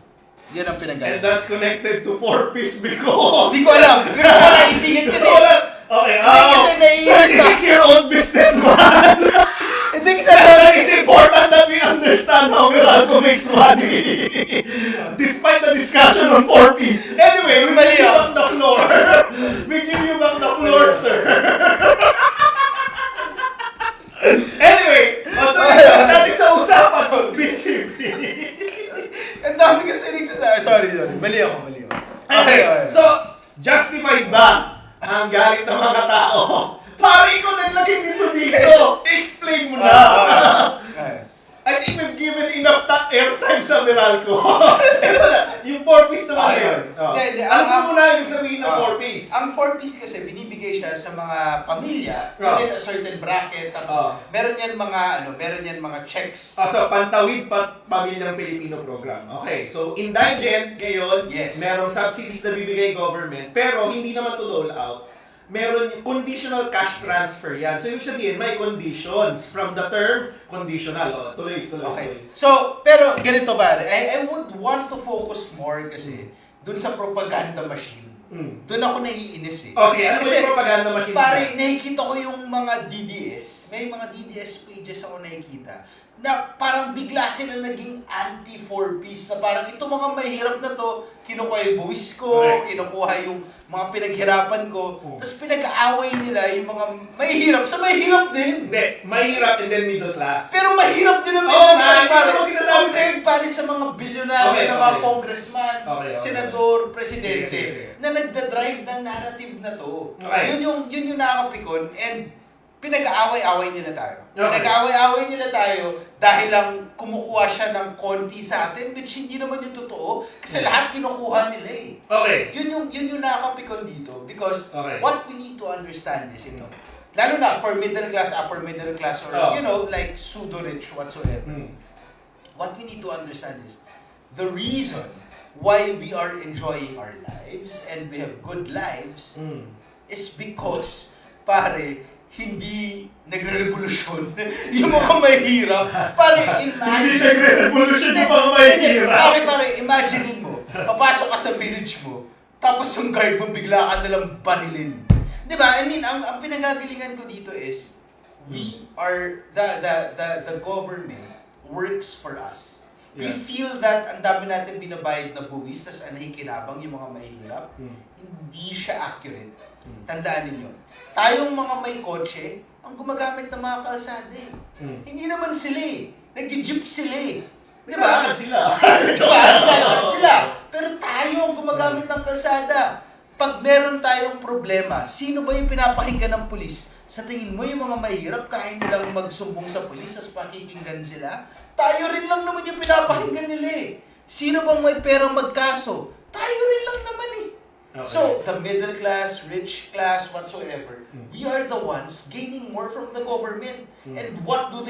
Yan ang And pinag-alala. that's connected to 4Ps because... Hindi ko alam. Gusto ko lang isingit kasi. Okay, Kasi naiinis na. 36-year-old businessman! Hindi kasi And it's important that we understand how Meralco makes money. Despite the discussion on 4Ps. Anyway, we give you back the floor. We give you back the floor, sir. Anyway, so natin sa usapan, BCP. ang dami kasi nagsasabi. Sorry. Mali ako. Okay, so, justified ba ang galit ng mga tao? Pare ko naglagay dito. Explain mo na. I think we've given enough airtime sa Meralco. Ito na, yung 4Ps naman yun. Alam mo muna yung sabihin ng 4Ps. Ang 4Ps kasi binibigay siya sa mga pamilya within a certain bracket. Tapos meron yan mga checks. So, Pantawid Pamilyang Pilipino program. Okay, so indigent ngayon, Yes. merong subsidies na bibigay government, pero hindi naman to dole out. meron yung conditional cash transfer yan. So, ibig sabihin, may conditions from the term conditional. O, tuloy. Okay. So, pero ganito pare, I would want to focus more kasi dun sa propaganda machine. Doon ako naiinis eh. Okay, ano ba Kasi, yung propaganda machine? pare, nakikita ko yung mga DDS. May mga DDS pages ako nakikita na parang bigla sila naging anti-4Ps na parang itong mga mahirap na to, kinukuha yung buwis ko, Correct. kinukuha yung mga pinaghirapan ko, tapos pinag-aaway nila yung mga mahirap sa mahirap din. Hindi, mahirap and then middle class. Pero mahirap din ang Oo, middle class, nga, pare. yun ang sinasabi ko. Compared pare sa mga bilyonaryo Okay, na mga okay. congressman, Okay. senador, presidente, Sige, sige. na nagda-drive ng narrative na to. Okay. Yun yung nakakapikon and pinag-aaway-away nila tayo. Okay. Pinag-aaway-away nila tayo dahil lang kumukuha siya ng konti sa atin, which hindi naman yung totoo. Kasi lahat kinukuha nila eh. Okay. Yun yung nakakapikon dito because Okay. what we need to understand is ito. Lalo na for middle class, upper middle class, or Oh. like pseudo-rich whatsoever. What we need to understand is the reason why we are enjoying our lives and we have good lives is because, pare, hindi nagre-revolusyon yung mga mahirap. Pare, Hindi imagine. nagre-revolution yung mga mahihirap. Pare, imagine mo, papasok ka sa village mo, tapos yung guard mo bigla ka nalang barilin. Di ba? I mean, ang pinagagalingan ko dito is, we are, the government works for us. We Yeah. feel that ang dami natin binabayad na buwis, tas nakikinabang yung mga mahirap. Hindi siya accurate. Tandaan ninyo. Tayong mga may kotse, ang gumagamit ng mga kalsada eh. Hindi naman sila eh. Nagji-jeep sila eh. Di ba? Naglalakad sila. Naglalakad sila. Pero tayo ang gumagamit ng kalsada. Pag meron tayong problema, sino ba yung pinapakinggan ng pulis? Sa tingin mo yung mga mahirap, kaya nilang magsumbong sa pulis, tas pakikinggan sila? Tayo rin lang naman yung pinapakinggan nila eh. Sino bang may perang magkaso? Tayo rin lang naman eh. Okay. So, the middle class, rich class, whatsoever, we are the ones gaining more from the government. And what do?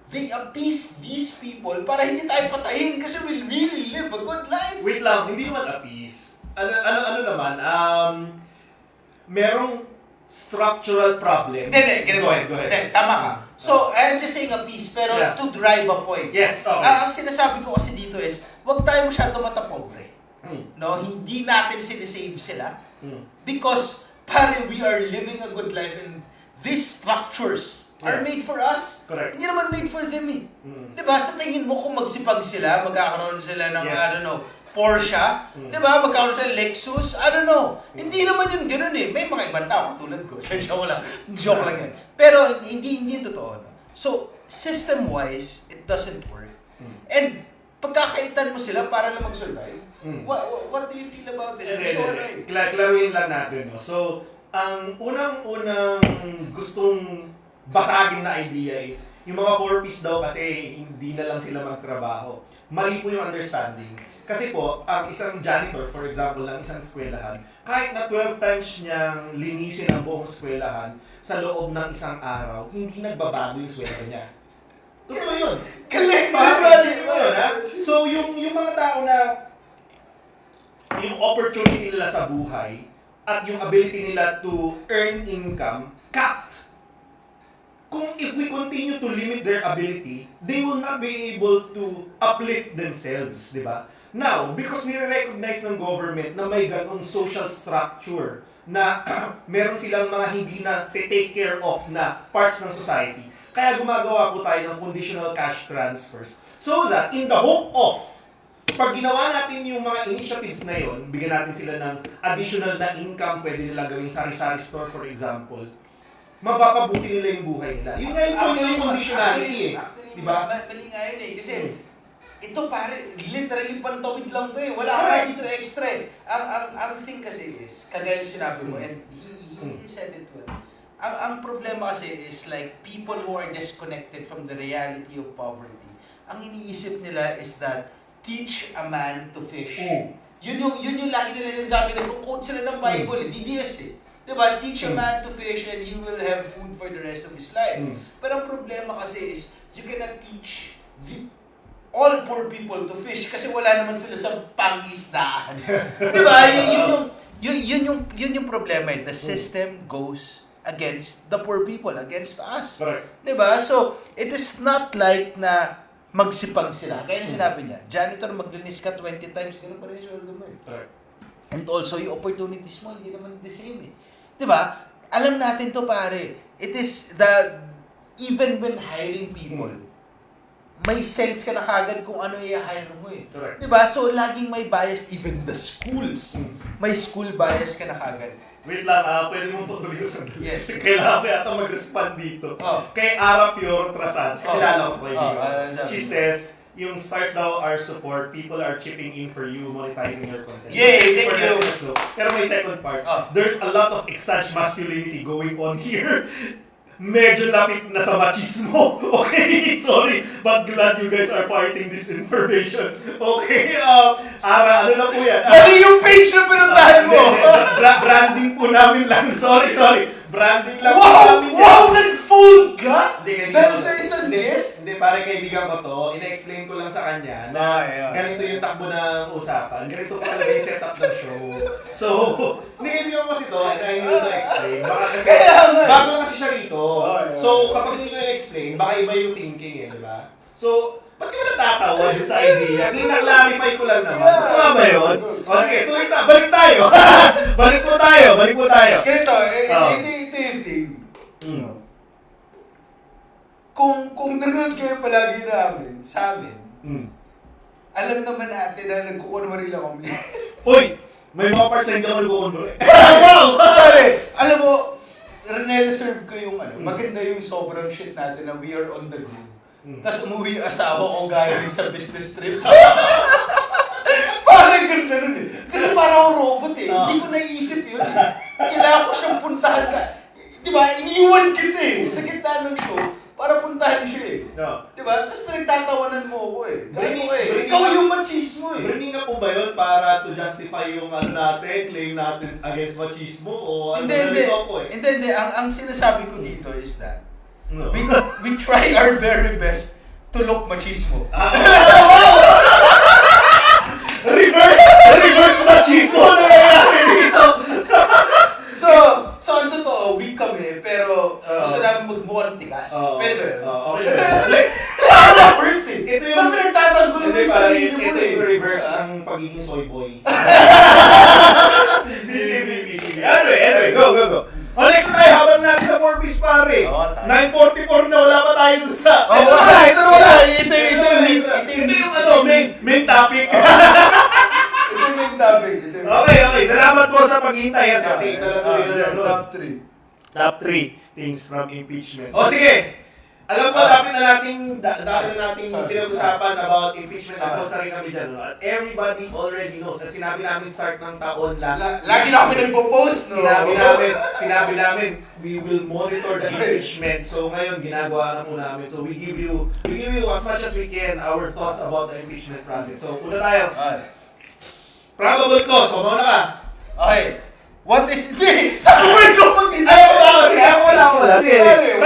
They appease these people para hindi tayo patayin kasi we'll really live a good life. Wait lang, hindi naman appease. Ano naman, merong structural problem. Hindi, ganito. Go ahead. Hindi, tama ka. So, I'm just saying a piece, pero Yeah. to drive a point. Yes, okay. Ang sinasabi ko kasi dito is, huwag tayo masyado matapobre. No, hindi natin sinisave sila. Because, pare, we are living a good life and these structures are Yeah. made for us. Correct. Hindi naman made for them eh. Diba? Sa tingin mo kung magsipag sila, magkakaroon sila ng, Yes. I don't know, Porsche, diba? Magkakaroon sila Lexus, I don't know. Hindi naman yun ganun eh. May mga ibang tao tulad ko. Joke lang yan. Pero hindi yung totoo. No? So, system-wise, it doesn't work. And pagkakaitan mo sila para lang mag-survive, what do you feel about this? I'm so right. Klaruhin lang natin. No? So, ang unang-unang gustong basagin na idea is, yung mga 4Ps daw kasi hindi na lang sila magtrabaho. Mali po yung understanding. Kasi po, ang isang janitor, for example, ng isang eskwelahan, kahit na 12 times niyang linisin ang buong eskwelahan sa loob ng isang araw, hindi nagbabago yung sweldo niya. Totoo yun. Galing! Totoo yun, ha? So, yung mga tao na yung opportunity nila sa buhay at yung ability nila to earn income, capped. Kung if we continue to limit their ability, they will not be able to uplift themselves, di ba? Now, because nire-recognize ng government na may ganong social structure na meron silang mga hindi na take care of na parts ng society, kaya gumagawa po tayo ng conditional cash transfers so that in the hope of pag ginawa natin yung mga initiatives na yun, bigyan natin sila ng additional na income, pwede nila gawing sari-sari store for example, mapapabuti nila yung buhay nila. Yun nga yung point ng conditionality eh. Actually, Diba? mali nga yun eh. Kasi, ito pare, literally pantawid lang to eh. Wala ka dito extra eh. Ang thing kasi is, kagaya yung sinabi mo, and he said it well. Ang problema kasi is like, people who are disconnected from the reality of poverty, ang iniisip nila is that, teach a man to fish. Yun yung lagi nila sinasabi, nagko-quote sila ng Bible eh, DDS eh. Diba? Teach a man to fish and he will have food for the rest of his life. Pero ang problema kasi is, you cannot teach all poor people to fish kasi wala naman sila sa pangisdaan. Diba? Yun yun yung problema eh. The system goes against the poor people, against us. Correct. Diba? So, it is not like na magsipag sila. Kaya na sinabi niya, janitor, maglinis ka 20 times, ganun pa rin yung sweldo mo eh. Correct. And also, yung opportunities mo, hindi naman the same eh. Diba? Alam natin to pare. It is even when hiring people, may sense ka na kagad kung ano i-hire mo eh. Correct. Diba? So, laging may bias, even the schools. May school bias ka na kagad. Wait lang, pwede mong patuloy ko sa Yes. Kailangan ko yata mag-respond dito. Oh. Kay Ara Pior Trasan, kilala ko po sabi She mo. says, yung stars daw are support, people are chipping in for you, monetizing your content. Yay, thank For you. that is low. Pero may second part, there's a lot of exage masculinity going on here. Medyo lapit na sa machismo. Okay, sorry. But glad you guys are fighting this information. Okay, Ara, ano na po yan? Mali yung page na pinuntahan mo! Branding po namin lang. Sorry. Branding lang po Wow! namin yan. Wow! Nag-full ka? Hindi, Dahil sa isang guest? Hindi, pare kaibigan ko to, ina-explain ko lang sa kanya na ganito yung takbo ng usapan, ganito pa talaga yung setup ng show. So, kaibigan ko kasi to, and I need to explain. Baka kasi, bago lang kasi siya rito. So, kapag hindi ko na-explain, baka iba yung thinking eh, di ba? So, ba't ka ba natatawa dun sa idea? Ina-clarify ko lang naman. Sama ba yun? O sige, tuloy na, balik tayo. balik po tayo. Ganito, ito yung thing. Kung nanonood kayo palagi namin, sa amin, alam naman natin na nagkukunwari lang kami. Uy! May mga parts na hindi ako nagkukunwari. Wow! Pare, alam mo, reserve ko yung maganda yung sobrang shit natin na we are on the go. Tapos umuwi yung asawa ko galing sa business trip. Parang ganda nun eh. Kasi parang robot eh. Hindi ko naiisip yun eh. Kailangan ko siyang puntahan ka. Diba? Iniwan kita eh. Sa gitna ng show, para puntahan siya eh. Diba? Tapos pinagtatawanan mo ako eh. Gano'n ko eh. Ikaw yung machismo eh. Bringing na po ba yun para to justify yung natin, claim natin against machismo o ano na rin ako eh? Hindi. Ang sinasabi ko dito is that we try our very best to look machismo. Reverse machismo na nangyayari dito. So ang totoo, weak kami, pero gusto namin magmukhang tigas. Pwede ba yun? Okay. Kaya na-hurt eh. Ito yung- Ba't pinagtatanggol mo Hindi, yung parang sarili mo ito eh? yung reverse ng pagiging soy boy. Sige. Anyway, go. O next tayo, habang natin sa 4-piece pare. 9:44 na, wala pa tayo dun sa... Ito wala. Ito yung main topic. Ito yung main topic. Okay. Salamat po sa paghihintay. Top 3. Top 3 things from impeachment. O sige! Alam ko, dami na nating pinag-usapan about impeachment at post na rin kami dyan. At everybody already knows. At sinabi namin start ng taon last. Lagi na kami nagpo-post, no? Sinabi namin, we will monitor the impeachment. So ngayon, ginagawa na po namin. So we give you as much as we can our thoughts about the impeachment process. So una tayo. Probable cause. O mauna ka. Okay. What is... Hindi! Sabi mo ito kung hindi! Wala. Sige.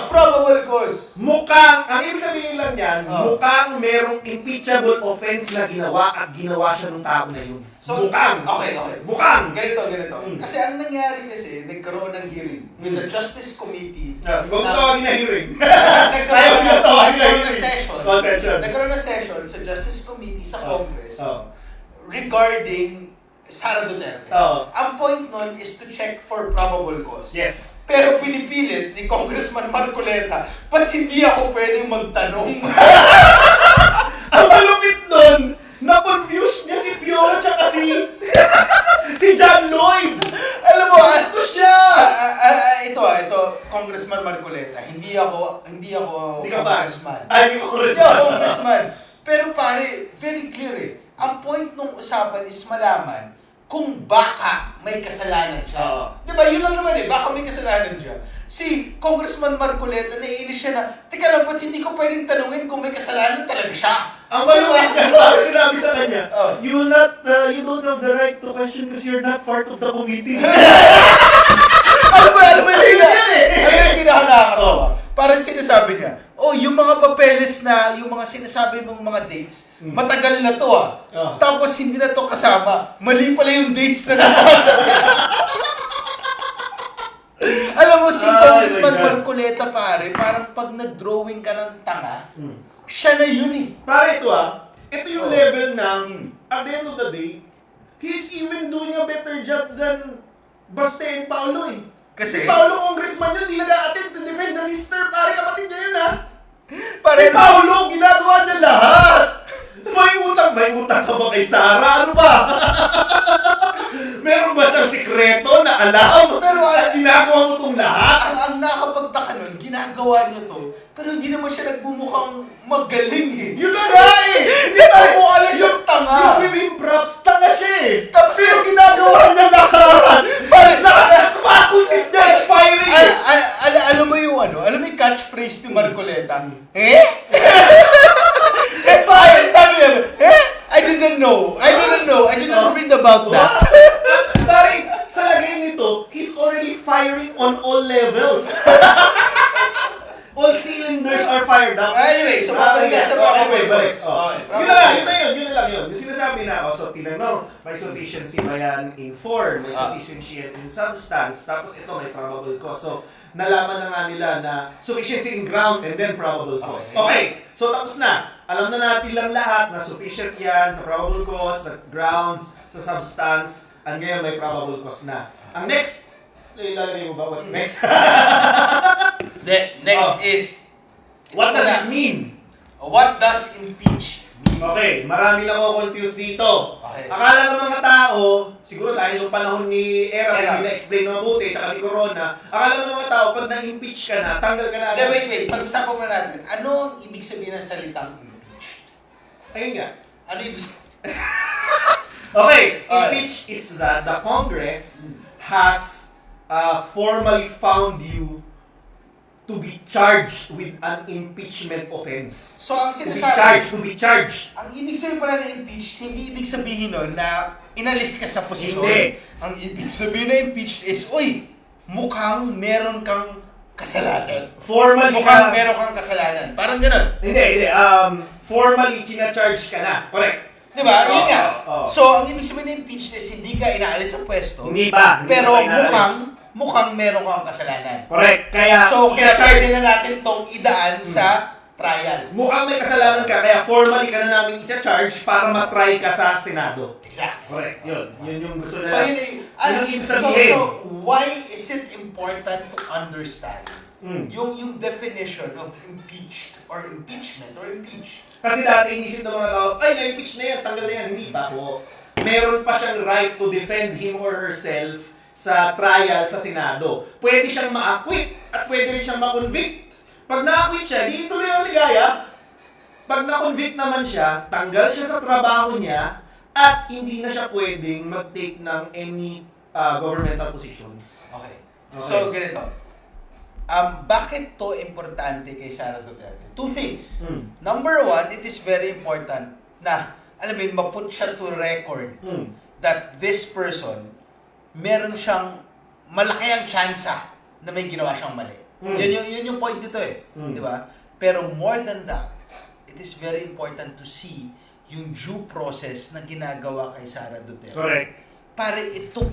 Probable cause. Mukhang, ang ibig sabihin lang yan, mukhang merong impeachable offense na ginawa at ginawa siya nung tao na yun. So, mukhang. Okay. Mukhang. Ganito. Kasi ang nangyari kasi, nagkaroon ng hearing with the Justice Committee. Huwag mo tawagin na hearing. Nagkaroon ng session. Session. Nagkaroon ng session sa Justice Committee sa Congress Oh. regarding Sara Duterte. Oo. Ang point nun is to check for probable cause. Yes. Pero pinipilit ni Congressman Marcoleta, ba't hindi ako pwedeng magtanong? Ang malupit nun, na-confuse niya si Pio at saka si John Lloyd. Alam mo, Ito siya. ito, Congressman Marcoleta, hindi ako Hindi ka congressman. Ay, hindi ko Hindi ako congressman. Pero pare, very clear eh. Ang point nung usapan is malaman kung baka may kasalanan siya. Oo. Diba? Yun lang naman eh. Baka may kasalanan siya. Si Congressman Marcoleta, naiinis siya na, teka lang, ba't hindi ko pwedeng tanungin kung may kasalanan talaga siya? Ang malupit niya, bakit sinabi sa kanya, Oh. you don't have the right to question because you're not part of the committee. Alam mo yung Ayun yan eh. pinaka nakakatawa. Parang sinasabi niya, oh, yung mga papeles na, yung mga sinasabi mong mga dates, matagal na to Tapos hindi na to kasama. Mali pala yung dates na nakasabi. Alam mo, si Congressman my God. Marcoleta, pare, parang pag nag-drawing ka ng tanga, siya na yun eh. Pare, ito yung level ng, at the end of the day, he's even doing a better job than Baste and Paolo eh. Kasi, Si Paolo congressman yun, di nag-a-attend to defend the sister, pare, kapatid niya yun ha. pare, Si Paolo, ginagawa niya lahat. May utang ka ba kay Sarah? Ano ba? Meron ba siyang sikreto na alam? Pero, at ginagawa mo itong lahat? ang nakapagtaka nun, ginagawa niya to, pero hindi naman siya nagbumukhang magaling eh. Yun na nga eh! Hindi mo alam siyang tanga. Yung give him props, tanga siya eh! Tapos Pero ginagawa niya lahat! Pare, Nakakuntis niya, inspiring eh! alam mo yung alam mo yung catchphrase ni Marcoleta? Eh? Sabi niya, I didn't know. I didn't read about that. Pare, sa lagay nito, he's already firing on all levels. All cylinders are fired up. Anyway, so babalik sa Okay, balik. Okay. Yun na lang yun. Yung sinasabi na ako, so tinanong, may sufficiency ba yan in form, may sufficiency yan in substance, tapos ito may probable cause. So, nalaman na nga nila na sufficiency in ground and then probable cause. Okay, so tapos na. Alam na natin lang lahat na sufficient yan sa probable cause, sa grounds, sa substance, and ngayon may probable cause na. Ang next, ilalagay mo ba? What's next? Next is, What does it mean? what does impeach mean? Okay, marami lang ako confused dito. Okay. Akala ng mga tao, siguro dahil yung panahon ni Era, Era. hindi na-explain na mabuti, tsaka ni Corona, akala ng mga tao, pag na-impeach ka na, tanggal ka na. Wait. Pag-usapan mo natin, ano ang ibig sabihin ng salitang impeach? Ayun nga. Ano ibig sabihin? Okay, Okay. impeach is that the Congress has formally found you to be charged with an impeachment offense. So, ang To sinasabi, be charged. ang ibig sabihin pala ng impeach, hindi ibig sabihin nun na inalis ka sa posisyon. Hindi. Ang ibig sabihin na impeach is, mukhang meron kang kasalanan. Formally Mukhang ka, meron kang kasalanan. Parang ganun. hindi, formally kina-charge ka na. Correct. Di ba? Yun Oo, nga. oo. So, ang ibig sabihin ng impeach is hindi ka inaalis sa pwesto. Hindi pa. Hindi Pero pa inaalis. mukhang meron kang kasalanan. Correct. Kaya, So, kaya ika-charge- pwede na natin tong idaan sa trial. mukhang may kasalanan ka, kaya formally ka na namin i-charge para matry ka sa Senado. Exactly. Correct. Yun yung gusto na. So, yun yung ibig sabihin. So, why is it important to understand Mm. yung definition of impeached or impeachment or impeach? Kasi dati inisip ng mga tao, ay, na-impeach na yan, tanggal na yan. Hindi pa po. Meron pa siyang right to defend him or herself sa trial sa Senado. Pwede siyang ma-acquit at pwede rin siyang ma-convict. Pag na-acquit siya, di tuloy ang ligaya. Pag na-convict naman siya, tanggal siya sa trabaho niya at hindi na siya pwedeng mag-take ng any governmental positions. Okay. Okay. So, ganito. Bakit to importante kay Sara Duterte? Two things. Number one, it is very important na, alam mo yun, maput siya to record that this person, meron siyang malaki ang tsansa na may ginawa siyang mali. Yun yung point dito eh. Di ba? Pero more than that, it is very important to see yung due process na ginagawa kay Sara Duterte. Correct. Pare, it took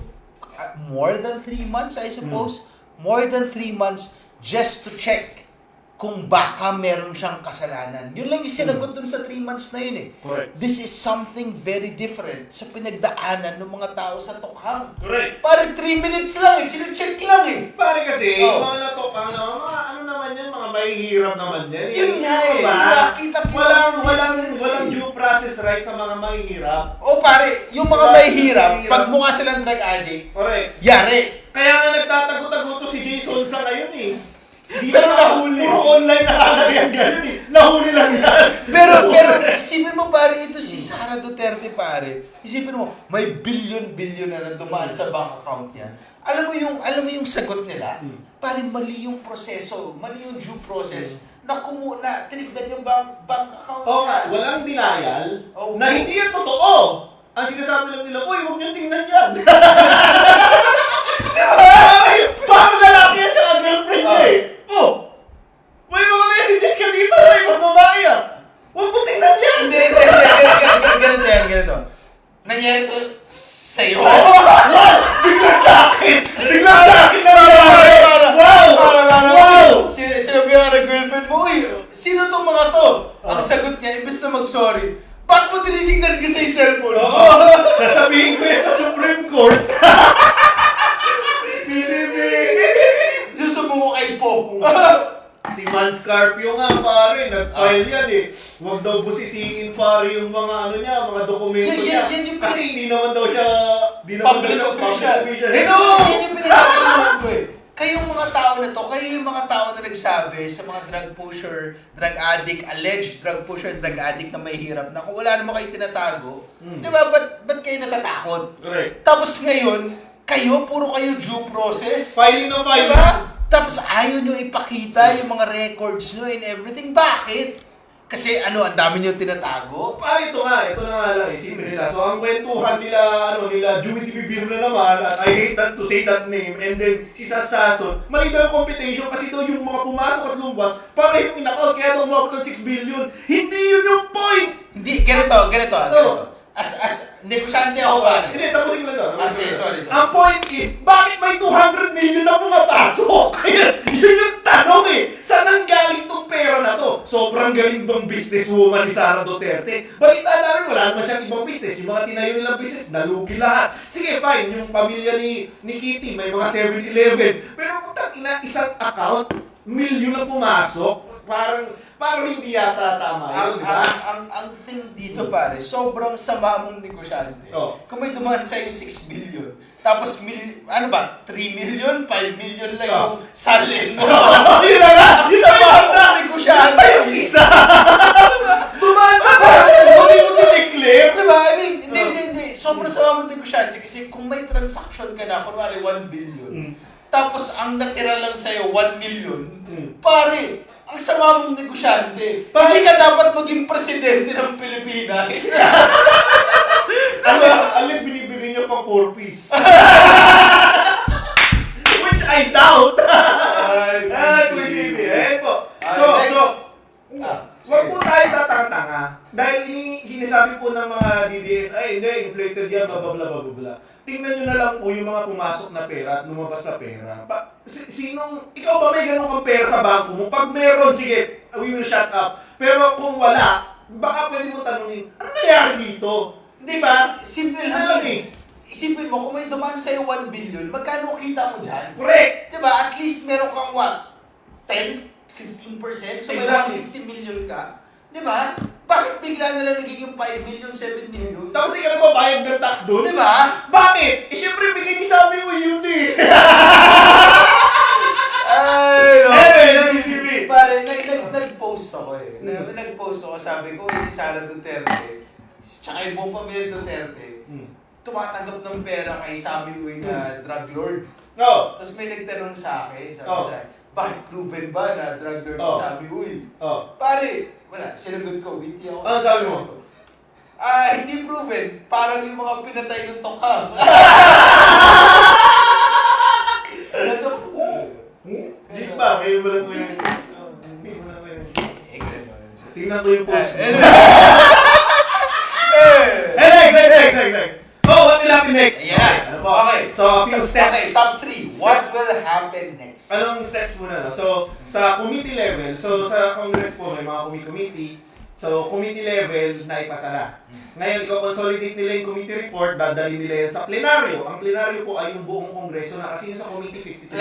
more than 3 months, I suppose. More than 3 months just to check kung baka meron siyang kasalanan. Yun lang yung sinagot dun sa 3 months na yun eh. Correct. This is something very different sa pinagdaanan ng mga tao sa Tokhang. Correct. Pare, 3 minutes lang eh. Sino-check lang eh. Pare kasi, Oh. mga natokang na, mga ano naman yan, mga mahihirap naman yan. Yun nga eh. Diba? Nakita-kita Walang due process right sa mga mahihirap. O pare, yung mga Diba? mahihirap, Mahihirap. pag mukha silang drug addict, Correct. yari. Kaya nga nagtatago-tago to si Jason sa ngayon eh. Di Pero ba nahuli. Puro online nakalagyan ganun eh. Nahuli lang yan. Pero isipin mo pare, ito si Sara Duterte pare. Isipin mo, may billion na dumaan sa bank account niya. Alam mo yung sagot nila? Pare, mali yung proseso, mali yung due process na tinignan yung bank account Oo niya. nga, walang denial Oo. na hindi yan totoo. Ang sinasabi lang nila, uy, huwag niyong tingnan yan. Parang lalaki yan sa girlfriend niya eh. Oh, may mga messages ka dito Scarpio nga pare, nag-file yan eh. Huwag daw busisiin pare yung mga ano niya, mga dokumento niya. Yan yung Kasi hindi naman daw siya, Public official. Hello! Yan yung pinagkakaroon ko eh. Kayong mga tao na to, kayo yung mga tao na nagsabi sa mga drug pusher, drug addict, alleged drug pusher, drug addict na may hirap na kung wala naman kayo tinatago, di ba, ba't kayo natatakot? Correct. Tapos ngayon, puro kayo due process. Filing na filing. Diba? Tapos ayaw nyo ipakita yung mga records nyo and everything. Bakit? Kasi ang dami nyo tinatago. Pare, ito na nga lang, isipin nila. So, ang kwentuhan nila, Jimmy Bibir na naman, at I hate that to say that name, and then si Sasason, mali daw yung computation kasi daw yung mga pumasok at lumabas, para yung inakal, kaya daw umabot ng 6 billion. Hindi yun yung point! Hindi, ganito. As negosyante ako ba? Hindi, tapusin ko lang to. Sorry. Ang point is, bakit may 200 million na pumapasok? Yun yung tanong eh. Saan ang galing tong pera na to? Sobrang galing bang businesswoman ni Sara Duterte? Balita namin, wala naman siyang ibang business. Yung mga tinayo nilang business, nalugi lahat. Sige, fine. Yung pamilya ni Kitty, may mga 7-Eleven. Pero kung isang account, milyon na pumasok, parang hindi yata tama yun, di ba? Ang thing dito pare, sobrang sama mong negosyante. Oh. Kung may dumaan sa'yo 6 billion, tapos 3 million, 5 million lang yung salin mo. Yun na nga! Ang sama mong negosyante. Yung isa! Dumaan sa ba? Hindi mo dineclare? Diba? I mean, hindi. Sobrang sama mong negosyante kasi kung may transaction ka na, kunwari 1 billion, tapos ang natira lang sa'yo 1 million, pare, ang sama mong negosyante. Hindi ka dapat maging presidente ng Pilipinas. Unless binibigyan niya pang 4-piece. Which I doubt. Kuisipi. Wag po tayo tatanga-tanga. Dahil sinasabi po ng mga DDSI, hindi, inflated yan, blah, blah, blah, blah, blah. Tingnan nyo na lang po yung mga pumasok na pera at lumabas na pera. Ikaw ba may ganun kang pera sa bangko mo? Pag meron, sige, we will shut up. Pero kung wala, baka pwede mo tanungin, ano nangyari dito? Di ba? Simple lang Ano eh. Isipin mo, kung may dumaan sa'yo 1 billion, magkano kita mo dyan? Correct! Di ba? At least meron kang what? 10? 15%? So Exactly. may 150 million ka? Di ba? Bakit bigla na lang nagiging 5 million, 7 million? Tapos ikaw na ba bayad ng tax doon? Di ba? Bakit? Siyempre, bigay ni Sabi mo yun eh. Ay, no. CCTV. Pare, nag-post ako eh. Nag-post ako, sabi ko, si Sara Duterte, tsaka yung buong pamilya Duterte, tumatanggap ng pera kay Sammy Uy na drug lord. No. Tapos may nagtanong sa akin, sabi Oh. sa akin, bakit proven ba na drug lord si Sammy Uy? Oh. Pare, wala, sinagot ko, witty ako. Ano sabi mo? Hindi proven. Parang yung mga pinatay ng tokhang. Di ba? Ngayon mo lang ko yung... Hindi mo lang ko yung... Tingnan ko yung post. Exact. Oh, what will happen next? Yeah. Ano po? Okay. So, a few steps. Okay, top 3. What will happen next? Anong steps muna? No? So, sa committee level, sa Congress po, may mga committee. So, committee level, naipasa na. Ngayon, i-consolidate nila yung committee report, dadalhin nila yan sa plenaryo. Ang plenaryo po ay yung buong kongreso na kasi yung sa committee 53.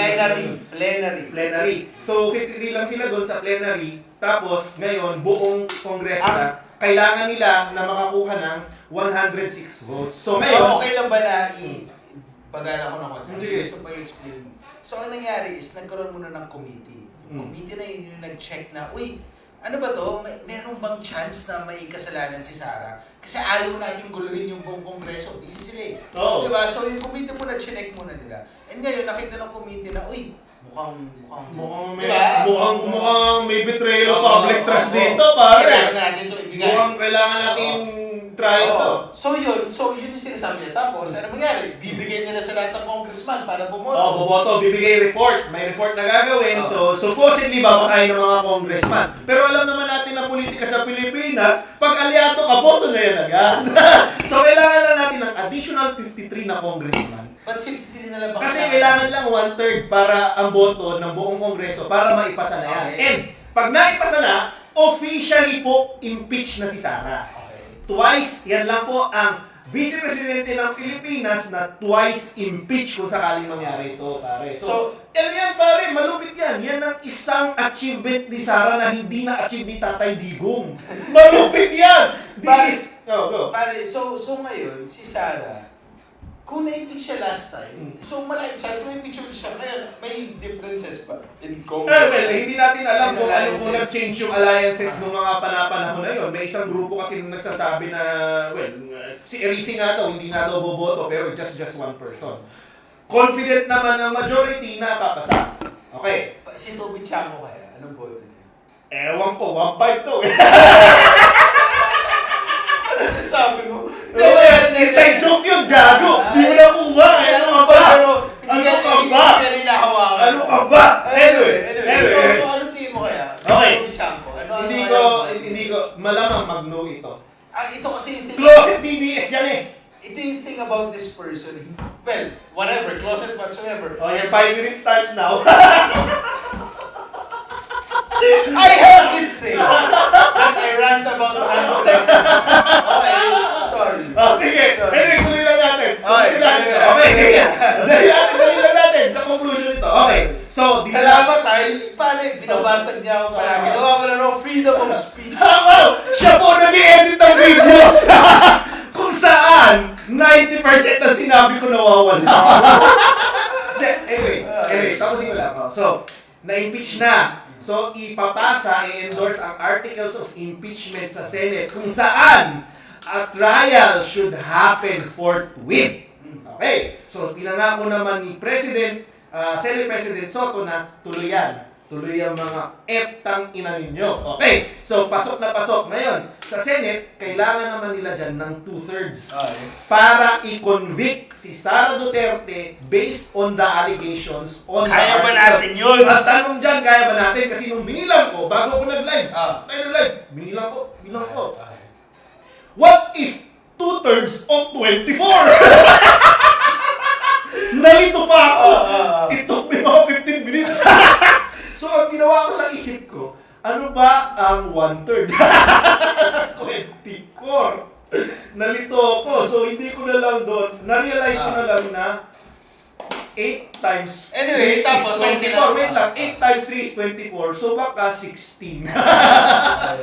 Plenary. So, 53 lang sila doon sa plenary. Tapos, ngayon, buong kongreso na, kailangan nila na makakuha ng 106 votes. So, ngayon, okay lang ba na pag-ala ko ng konti? Sige. Gusto pa i-explain. So, ang nangyari is, nagkaroon muna ng committee. Yung committee na yun yung nag-check na, uy, ano ba to? Meron bang chance na may kasalanan si Sara? Kasi ayaw natin guluhin yung buong kongreso. Busy sila eh. Oo. Diba? So, yung committee muna, chinek muna nila. And ngayon, nakita ng committee na, uy, mukhang may betrayal of public trust dito, pare. Kailangan na natin ito ibigay. Mukhang kailangan natin try ito. So yun yung sinasabi niya. Tapos, ano mangyari? Bibigyan nila sa lahat ng congressman para bumoto. Boboto, bibigay report. May report na gagawin. So, supposedly, babasahin ng mga congressman. Pero alam naman natin na politika sa Pilipinas, pag aliato ka, boto na yan agad. So, kailangan lang natin ng additional 53 na congressman. But 53 na lang ba? Kasi kailangan lang 1/3 para ang boto ng buong kongreso para maipasa na yan. Okay. And, pag naipasa na, officially po, impeach na si Sara. Okay. Twice, yan lang po ang Vice Presidente ng Pilipinas na twice impeach kung sakaling mangyari ito, pare. So, ano yan, pare? Malupit yan. Yan ang isang achievement ni Sara na hindi na-achieve ni Tatay Digong. Malupit yan! This is... Oh, go. Pare, so ngayon, si Sarah, kung na-impeach siya last time, so malaking chance may impeach ulit siya. Ngayon, may differences ba in Congress? Well, hindi natin alam kung ano Alliances. kung nag-change yung alliances ng mga panahon na yun. May isang grupo kasi nung nagsasabi na, well, si Erisi nga daw, hindi nga daw boboto, pero just one person. Confident naman ang majority na papasa. Okay. Si Toby Chango kaya, anong boto niya? Ewan ko, 1-5 to eh. Ano sasabi mo? Inside joke yun, gago! Di mo nakuha! Ano ka ba? Ano ka ba? Hindi rin nahawakan. Ano ka ba? Anyway. So ano tingin mo kaya? Okay. Toby Chango. Hindi ko, malamang mag-no ito. Ito kasi yung thing. Closet BDS yan eh! Ito yung thing about this person. Well, whatever, closet whatsoever. Oh, your 5 minutes starts now. I have this thing that I rant about non-collectors. Okay, sorry. Oh, sige. Anyway, tuloy lang natin. Okay, Okay, sige. Dali lang natin sa conclusion nito. Okay. So, Salamat ay, pare, binabasag niya ako pala. Ginawa ko na no, freedom of speech. Wow! Siya po nag-i-edit ng videos! Kung saan, 90% ng sinabi ko nawawala. anyway, tapusin ko lang. So, na-impeach na. So, ipapasa, i-endorse ang articles of impeachment sa Senate kung saan a trial should happen forthwith. Okay. So, pinangako naman ni Senate President Soto na tuloy yan. Tuloy ang mga eptang ina ninyo. Okay. So, pasok na pasok. Ngayon, sa Senate, kailangan naman nila dyan ng 2/3 para i-convict si Sara Duterte based on the allegations on Kaya the ba articles. natin yun? Ang tanong dyan, kaya ba natin? Kasi nung binilang ko, bago ako nag-live, binilang ko. What is 2/3 of 24? Nalito pa ako. It took me mga 15 minutes. So, ang ginawa ko sa isip ko, ano ba ang 1/3? 24. Nalito ako. So, hindi ko na lang doon, na-realize ko na lang na 8 times Anyway, 3 is tapos, 24. Wait lang, 8 times 3 is 24. So, baka 16.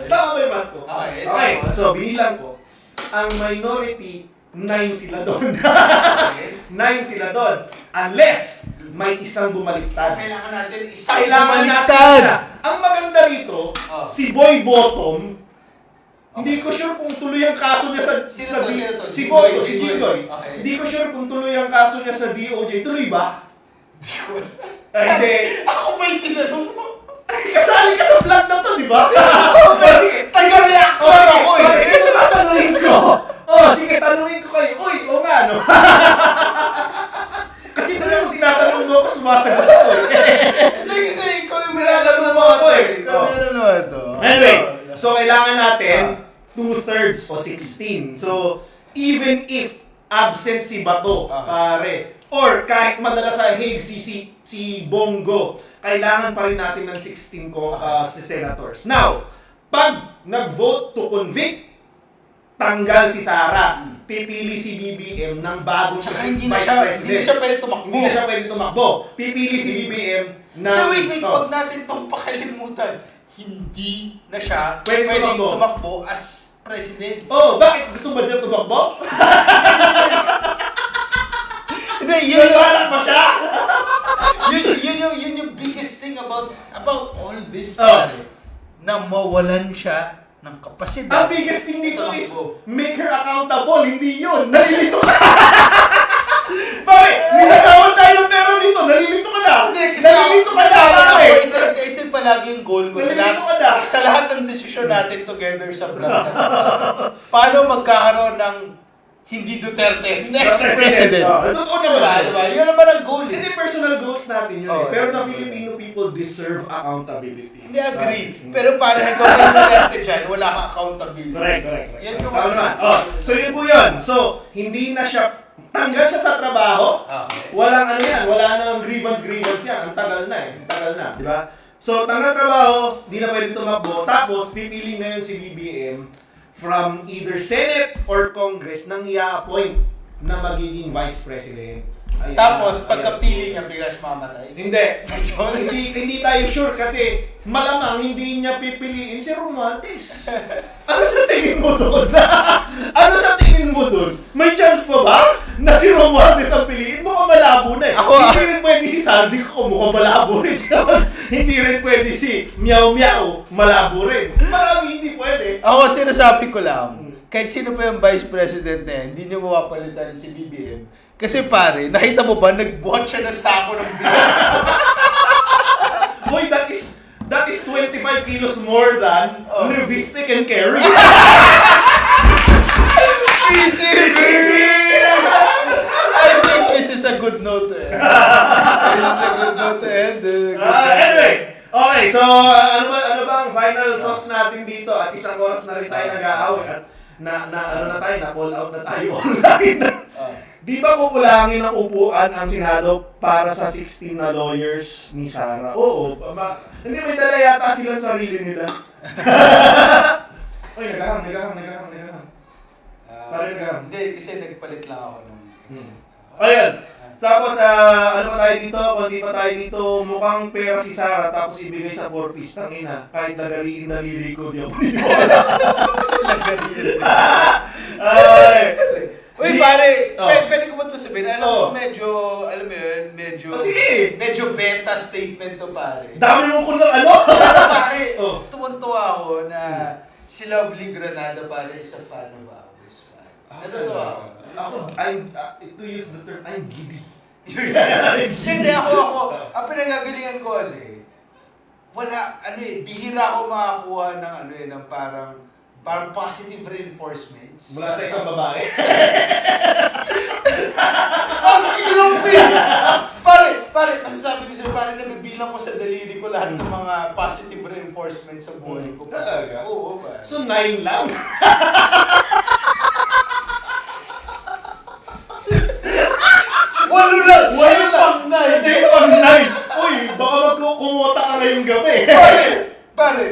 Tama ba yung math ko? Okay, so binilang ko. Ang minority, 9 sila doon. 9 sila doon. Unless, may isang bumaliktad. Kailangan natin Kailangan natin isa. Ang maganda rito, si Boy Bottom, hindi ko sure kung tuloy ang kaso niya sa... Sino to? Si Boy, si Jigoy. Jigoy. Okay. Hindi ko sure kung tuloy ang kaso niya sa DOJ. Tuloy ba? Ay, hindi. Ako ba yung tinanong mo? Kasali ka sa vlog na to, di ba? Sige. Taga-reactor ako eh. Sige, tatanungin ko. Sige, tanungin ko kayo. Uy, o nga, no? Kasi pala kung tinatanong mo ako, sumasagot ako eh. Kasi ikaw yung Nilatanong mo ako eh. Ikaw yung nanonood to. Anyway, so kailangan natin 2/3 o 16. So, even if absent si Bato, pare, or kahit madala sa Hague si Bongo, kailangan pa rin natin ng 16 senators. Now, pag nag-vote to convict, tanggal si Sara, pipili si BBM ng bagong Tsaka hindi vice na president. siya pwede tumakbo. Hindi na siya pwede tumakbo. Pipili si BBM ng... Wait, wag natin itong pakalimutan. Hindi na siya Pwede pwedeng tumakbo. tumakbo as president. Oh, bakit? Gusto ba niya tumakbo? Hindi, Wala pa siya? yun yung biggest thing about all this, Oh. pare. Na mawalan siya ng kapasidad. Ang biggest thing dito is Tumakbo. make her accountable, hindi yun. Nalilito ka. Pare, ninakawan tayo ng pera dito. Nalilito ka na. Hindi, kasi Nalilito ka na, pare. ito yung palagi yung goal ko sa Nalilito ka na. lahat ng desisyon natin together sa vlog na to. Paano magkakaroon ng hindi Duterte next president? Totoo naman. Diba? Yun naman ang goal eh. Hindi personal goals natin yun Oh, eh. Pero the yeah. Filipino people deserve accountability. Hindi agree. Pero para ikaw may Duterte dyan, wala kang accountability. Correct. Yan yung Tama naman. So yun po yun. So, hindi na siya, tanggal siya sa trabaho. Okay. Walang ano yan, wala nang grievance yan. Ang tagal na eh. Ang tagal na, di ba? So, tanggal trabaho, di na pwede tumakbo. Tapos, pipili ngayon si BBM from either Senate or Congress nang i-appoint na magiging Vice President. Ayan. Tapos, Ayan. pagkapili niya, biglas mamatay. Hindi tayo sure kasi malamang hindi niya pipiliin si Romualdez. Ano sa tingin mo doon? Ano sa tingin mo doon? May chance pa ba na si Romualdez ang piliin? Mukhang malabo na eh. Hindi rin pwede si Sandy ko, mukhang malabo rin. Hindi rin pwede si Meow Meow, malabo rin. Marami hindi pwede. Ako, sinasabi ko lang, kahit sino pa yung Vice President na yan, hindi niyo mapapalitan si BBM. Kasi pare, nakita mo ba, nagbuhat siya ng sako ng bigas? Boy, that is 25 kilos more than Levistic and carry. PCB! I think this is a good note to end. This is a good note to end. Anyway, okay, so ano ba ang final thoughts natin dito? At isang oras na rin tayo nag-aaway at na-call out na tayo online. Di ba kukulangin ng upuan ang Senado para sa 16 na lawyers ni Sara? Oo. Hindi, may dala yata silang sarili nila. Uy, nagahang. Pare nagahang. Hindi, kasi nagpalit lang ako ng... Ayan. Tapos, ano pa tayo dito? Kundi pa tayo dito, mukhang pera si Sara tapos ibigay sa 4-piece. Tangina, kahit nagariin naliligo di ako niniwala. Uy, pare, pwede ko ba ito sabihin? Alam mo yun, Sige. medyo beta statement to, pare. Dami mo kung ano? Pare, tuwan-tuwa ako na si Lovely Granada, pare, is a fan of ours. Natutuwa ako. To use the term, I'm giddy. Hindi, ako. Ang pinagagalingan ko kasi, bihira ako makakuha ng parang positive reinforcements. Mula sa isang babae. Ang hirap Pare, masasabi ko sa'yo, pare, nabibilang ko sa daliri ko lahat ng mga positive reinforcements sa buhay ko. Talaga? Oo, pare. So, 9 lang? Walo lang! Hindi, pang 9. Uy, baka magkukumota ka ngayong gabi. Pare,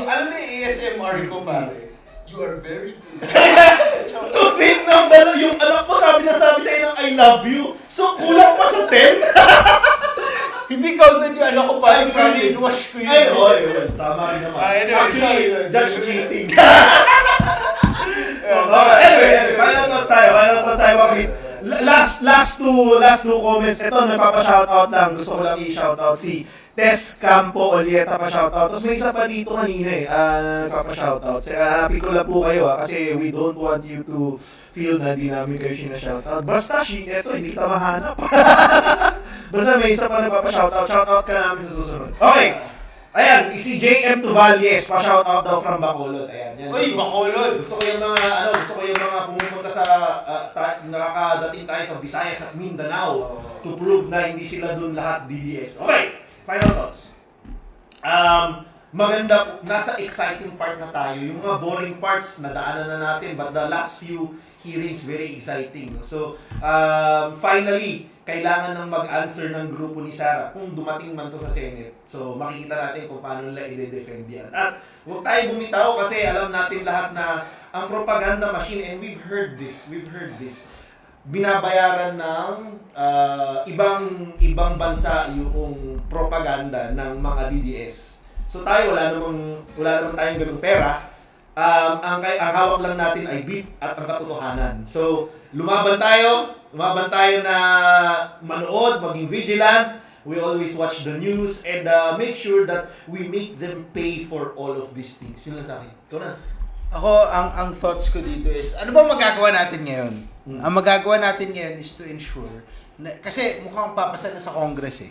alam mo yung ASMR ko, pare, you are very good. To think ng yung anak mo sabi sa'yo ng I love you. So, kulang pa sa 10? Hindi counted yung ano ko, pare, wash ko yun. Ay, tama rin naman. Anyway, Actually, sorry. that's cheating. Anyway, final thoughts tayo. Bakit? Last two comments. Ito, nagpapa-shoutout lang. Gusto ko lang i-shoutout si Tess Campo Olieta pa shoutout. Tapos may isa pa dito kanina nagpapa-shoutout. Happy ko lang po kayo kasi we don't want you to feel na di namin kayo sinashoutout. Basta eto, hindi kita mahanap. Basta may isa pa nagpapa-shoutout. Shoutout ka namin sa susunod. Okay. Ayan, si JM Tuvalles, pa-shoutout daw from Bacolod. Ayan. Yan. Uy, Bacolod! Gusto ko yung mga pumupunta sa nakakadating tayo sa Visayas at Mindanao to prove na hindi sila dun lahat DDS. Okay, final thoughts. Maganda, nasa exciting part na tayo. Yung mga boring parts, nadaanan na natin, but the last few hearings, very exciting. So, finally, kailangan ng mag-answer ng grupo ni Sara kung dumating man to sa Senate. So, makikita natin kung paano nila i-defend yan. At huwag tayo bumitaw kasi alam natin lahat na ang propaganda machine, and we've heard this, binabayaran ng ibang bansa yung propaganda ng mga DDS. So tayo, wala namang tayong ganung pera. Ang hawak lang natin ay beat at ang katotohanan. So, lumaban tayo na manood, maging vigilant. We always watch the news and make sure that we make them pay for all of these things. Yun lang sa akin. Ikaw na. Ako, ang thoughts ko dito is, ano ba magagawa natin ngayon? Ang magagawa natin ngayon is to ensure, kasi mukhang papasa na sa Congress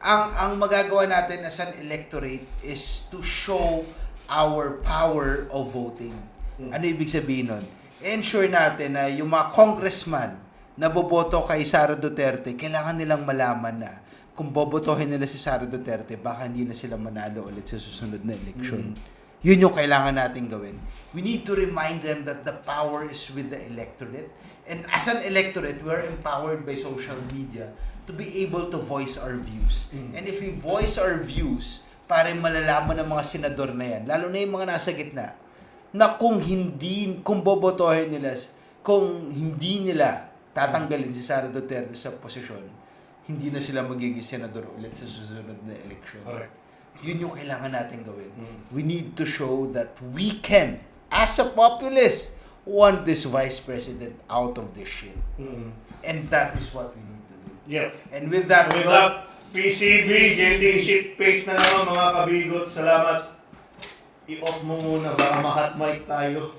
Ang magagawa natin as an electorate is to show our power of voting. Ano ibig sabihin nun? Ensure natin na yung mga congressman na boboto kay Sara Duterte, kailangan nilang malaman na kung bobotohin nila si Sara Duterte, baka hindi na sila manalo ulit sa susunod na eleksyon. Yun yung kailangan natin gawin. We need to remind them that the power is with the electorate. And as an electorate, we're empowered by social media to be able to voice our views. And if we voice our views, para malalaman ng mga senador na yan, lalo na yung mga nasa gitna, na kung bobotohin nila, kung hindi nila tatanggalin si Sara Duterte sa posisyon, hindi na sila magiging senador ulit sa susunod na eleksyon. Correct. Yun yung kailangan natin gawin. We need to show that we can, as a populace, want this vice president out of this shit. And that is what we need to do. Yep. And with that, With that, PCB, getting shit face na naman mga kabigot. Salamat. I-off mo muna, baka mahat mic tayo.